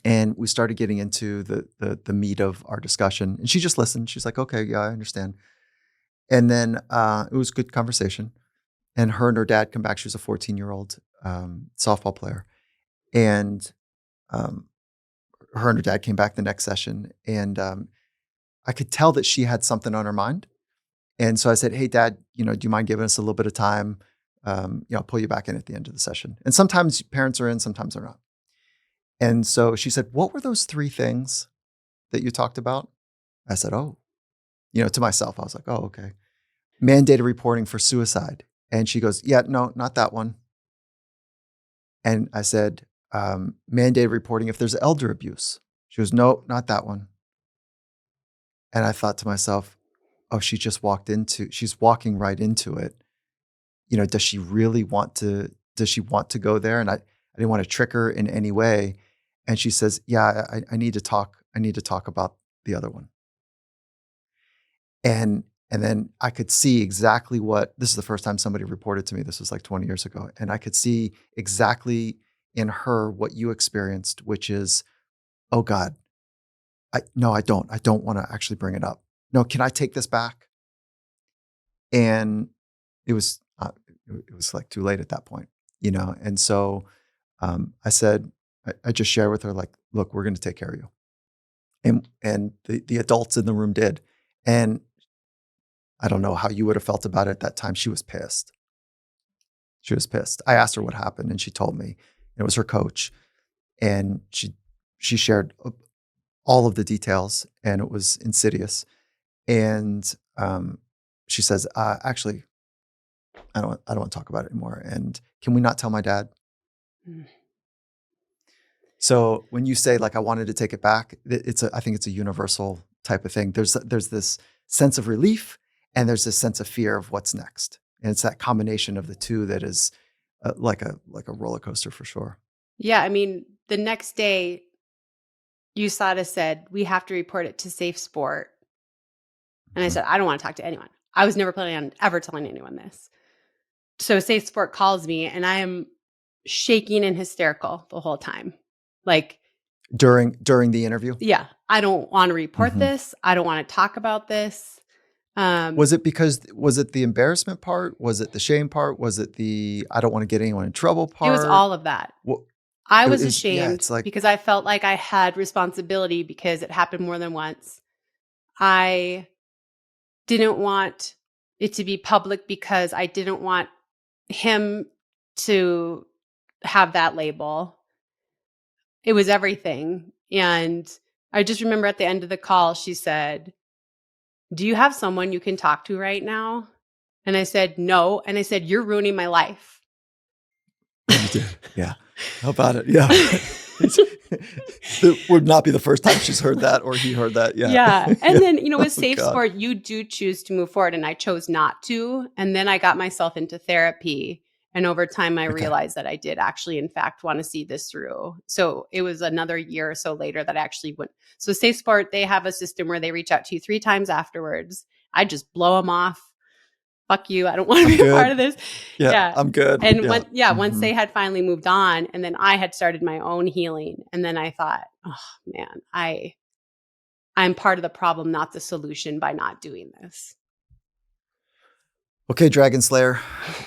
And we started getting into the meat of our discussion. And she just listened. She's like, okay, yeah, I understand. And then it was good conversation. And her dad come back. She was a 14-year-old softball player. And um, her and her dad came back the next session. And I could tell that she had something on her mind. And so I said, hey, Dad, do you mind giving us a little bit of time? I'll pull you back in at the end of the session. And sometimes parents are in, sometimes they're not. And so she said, what were those 3 things that you talked about? I said, oh, to myself, I was like, oh, okay. Mandated reporting for suicide. And she goes, yeah, no, not that one. And I said, mandated reporting if there's elder abuse. She goes, no, not that one. And I thought to myself, oh, she's walking right into it. Does she want to go there? And I didn't want to trick her in any way. And she says, yeah, I need to talk. I need to talk about the other one. And then I could see exactly this is the first time somebody reported to me. This was like 20 years ago. And I could see exactly in her what you experienced, which is, oh God, I don't want to actually bring it up. No, can I take this back? And it was like too late at that point, And so I said, I just shared with her, like, look, we're going to take care of you. And the adults in the room did. And I don't know how you would have felt about it at that time. She was pissed. She was pissed. I asked her what happened, and she told me. It was her coach. And she shared all of the details, and it was insidious. And she says, actually, I don't want to talk about it anymore. And can we not tell my dad? Mm. So when you say, like, I wanted to take it back, I think it's a universal type of thing. There's this sense of relief, and there's this sense of fear of what's next. And it's that combination of the two that is like a roller coaster for sure. Yeah. I mean, the next day, USADA said, we have to report it to Safe Sport. And I said, I don't want to talk to anyone. I was never planning on ever telling anyone this. So Safe Sport calls me, and I am shaking and hysterical the whole time. Like, during the interview? Yeah. I don't want to report this. I don't want to talk about this. Was it the embarrassment part? Was it the shame part? Was it the I don't want to get anyone in trouble part? It was all of that. I was ashamed because I felt like I had responsibility because it happened more than once. I didn't want it to be public because I didn't want him to have that label. It was everything. And I just remember at the end of the call, she said, do you have someone you can talk to right now? And I said, no. And I said, you're ruining my life. You did. Yeah. How about it? Yeah. It would not be the first time she's heard that or he heard that. Yeah. Yeah. And then, with Safe Sport, you do choose to move forward. And I chose not to. And then I got myself into therapy. And over time, I realized that I did actually, in fact, want to see this through. So it was another year or so later that I actually went. So Safe Sport, they have a system where they reach out to you 3 times afterwards. I just blow them off. Fuck you. I don't want to be a part of this. Yeah. I'm good. And once they had finally moved on, and then I had started my own healing. And then I thought, oh man, I'm part of the problem, not the solution by not doing this. Okay, Dragon Slayer,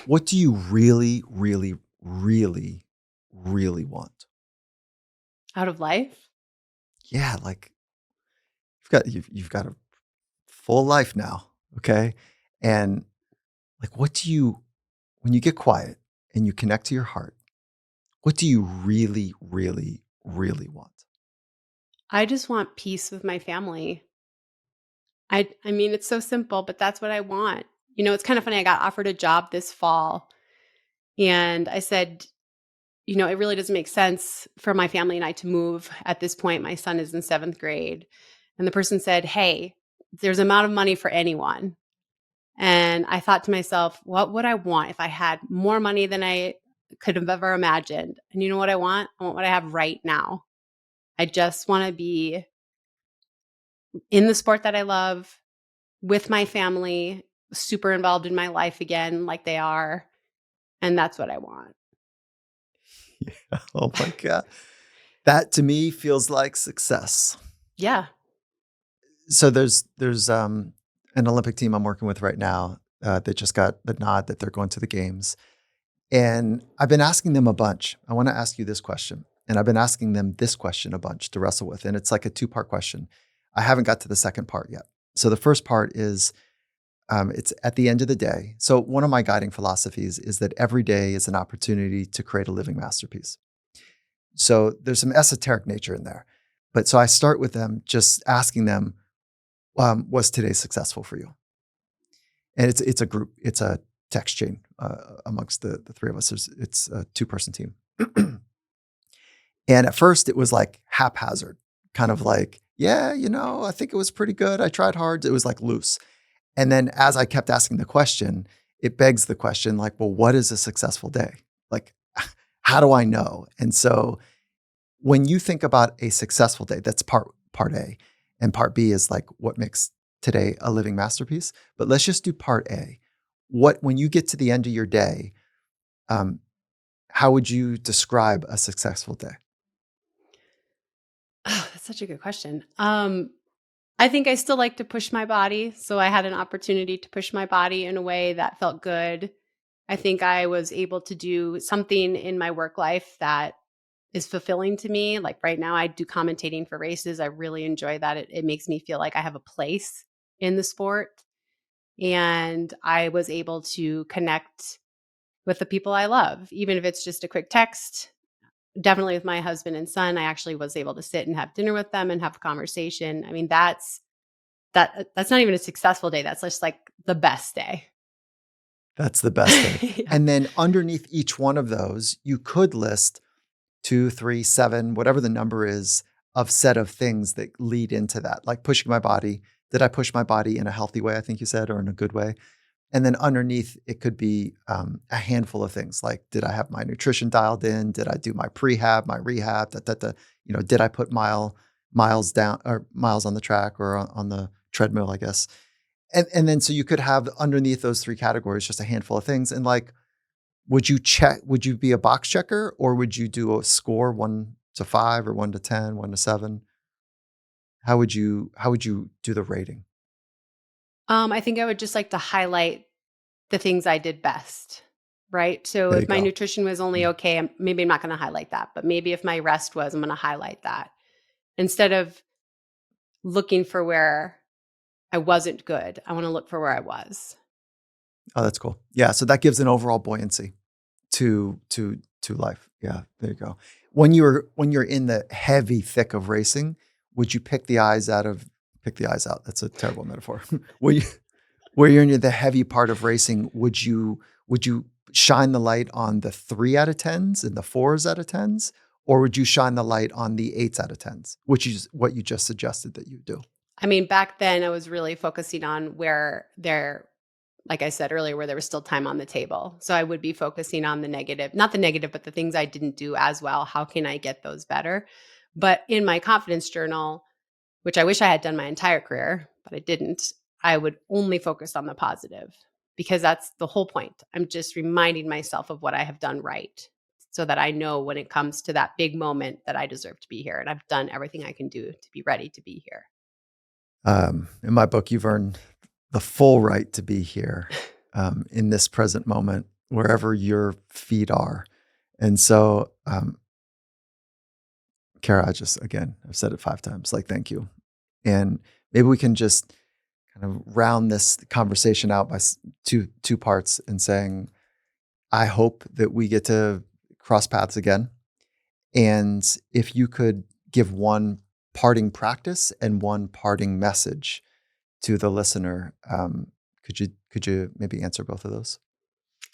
what do you really, really, really, really want? Out of life? Yeah, like you've got a full life now, okay? And like, what do you, when you get quiet and you connect to your heart, what do you really, really, really want? I just want peace with my family. I mean, it's so simple, but that's what I want. It's kind of funny. I got offered a job this fall, and I said, it really doesn't make sense for my family and I to move at this point. My son is in 7th grade. And the person said, hey, there's an amount of money for anyone. And I thought to myself, what would I want if I had more money than I could have ever imagined? And you know what I want? I want what I have right now. I just want to be in the sport that I love, with my family, super involved in my life again, like they are. And that's what I want. Yeah. Oh my God. That to me feels like success. Yeah. So there's an Olympic team I'm working with right now. They just got the nod that they're going to the games. And I've been asking them a bunch. I want to ask you this question. And I've been asking them this question a bunch to wrestle with. And it's like a two-part question. I haven't got to the second part yet. So the first part is it's at the end of the day. So one of my guiding philosophies is that every day is an opportunity to create a living masterpiece. So there's some esoteric nature in there. But so I start with them just asking them, was today successful for you? And it's a group, it's a text chain amongst the three of us. It's a two-person team. And at first it was like haphazard, kind of like, yeah, I think it was pretty good. I tried hard. It was like loose. And then as I kept asking the question, it begs the question like, well, what is a successful day? Like, how do I know? And so when you think about a successful day, that's part A. And part B is like what makes today a living masterpiece. But let's just do part A. When you get to the end of your day, um, how would you describe a successful day? Oh, that's such a good question. I think I still like to push my body. So I had an opportunity to push my body in a way that felt good. I think I was able to do something in my work life that is fulfilling to me. Like right now, I do commentating for races. I really enjoy that. It makes me feel like I have a place in the sport. And I was able to connect with the people I love, even if it's just a quick text. Definitely with my husband and son, I actually was able to sit and have dinner with them and have a conversation. I mean, that's not even a successful day. That's just like the best day. That's the best day. Yeah. And then underneath each one of those, you could list two, three, seven, whatever the number is of set of things that lead into that, like pushing my body. Did I push my body in a healthy way, I think you said, or in a good way? And then underneath, it could be a handful of things like, did I have my nutrition dialed in? Did I do my prehab, my rehab? Did I put miles down or miles on the track or on the treadmill, I guess. And then so you could have underneath those three categories just a handful of things. And like, would you be a box checker or would you do a score 1 to 5 or 1 to 10, 1 to 7? How would you do the rating? I think I would just like to highlight the things I did best, right? So There you if my go. nutrition was only Mm. okay, maybe I'm not going to highlight that, but maybe if my rest was, I'm going to highlight that instead of looking for where I wasn't good. I want to look for where I was. Oh, that's cool. Yeah. So that gives an overall buoyancy to life. Yeah, there you go. When you're in the heavy thick of racing, would you pick the eyes out? That's a terrible metaphor. when you where you're in the heavy part of racing, would you shine the light on the 3 out of 10s and the 4s out of 10s, or would you shine the light on the 8s out of 10s, which is what you just suggested that you do? I mean, back then I was really focusing on where there, like I said earlier, where there was still time on the table. So I would be focusing on the negative, not the negative, but the things I didn't do as well. How can I get those better? But in my confidence journal, which I wish I had done my entire career, but I didn't, I would only focus on the positive because that's the whole point. I'm just reminding myself of what I have done right so that I know when it comes to that big moment that I deserve to be here. And I've done everything I can do to be ready to be here. In my book, you've earned the full right to be here in this present moment, wherever your feet are. And so, Kara, I've said it 5 times, like, thank you. And maybe we can just kind of round this conversation out by two parts and saying, I hope that we get to cross paths again. And if you could give one parting practice and one parting message to the listener, could you maybe answer both of those?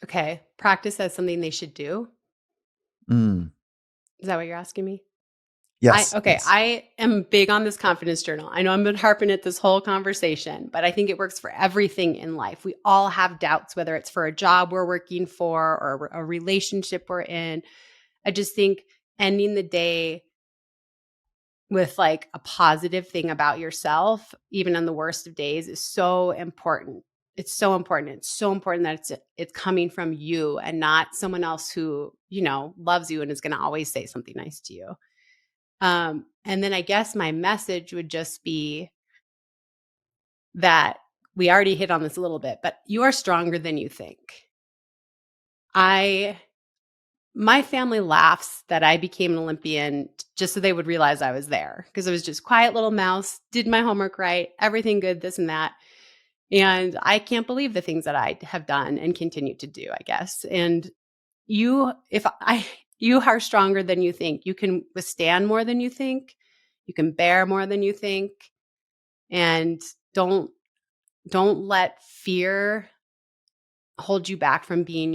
Okay. Practice as something they should do. Mm, Is that what you're asking me? yes, Okay, yes. I am big on this confidence journal. I know I've been harping at this whole conversation, but I think it works for everything in life. We all have doubts, whether it's for a job we're working for or a relationship we're in. I just think ending the day with like a positive thing about yourself, even on the worst of days, is so important. It's so important. It's so important that it's coming from you and not someone else who, loves you and is going to always say something nice to you. And then I guess my message would just be that we already hit on this a little bit, but you are stronger than you think. My family laughs that I became an Olympian just so they would realize I was there, because I was just quiet little mouse, did my homework right, everything good, this and that. And I can't believe the things that I have done and continue to do, I guess. And you, if I, you are stronger than you think. You can withstand more than you think. You can bear more than you think. And don't don't let fear hold you back from being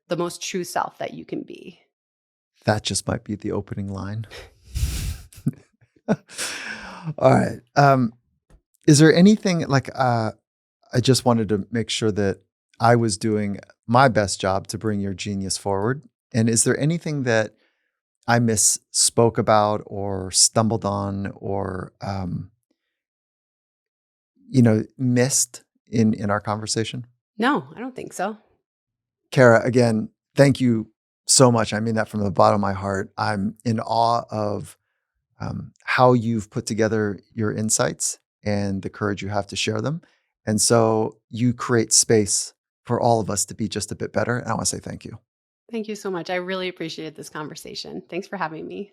the most true self that you can be. That just might be the opening line. All right. Is there anything like I just wanted to make sure that I was doing my best job to bring your genius forward? And is there anything that I misspoke about or stumbled on or missed in our conversation? No, I don't think so. Kara, again, thank you so much. I mean that from the bottom of my heart. I'm in awe of how you've put together your insights and the courage you have to share them. And so you create space for all of us to be just a bit better. And I want to say thank you. Thank you so much. I really appreciated this conversation. Thanks for having me.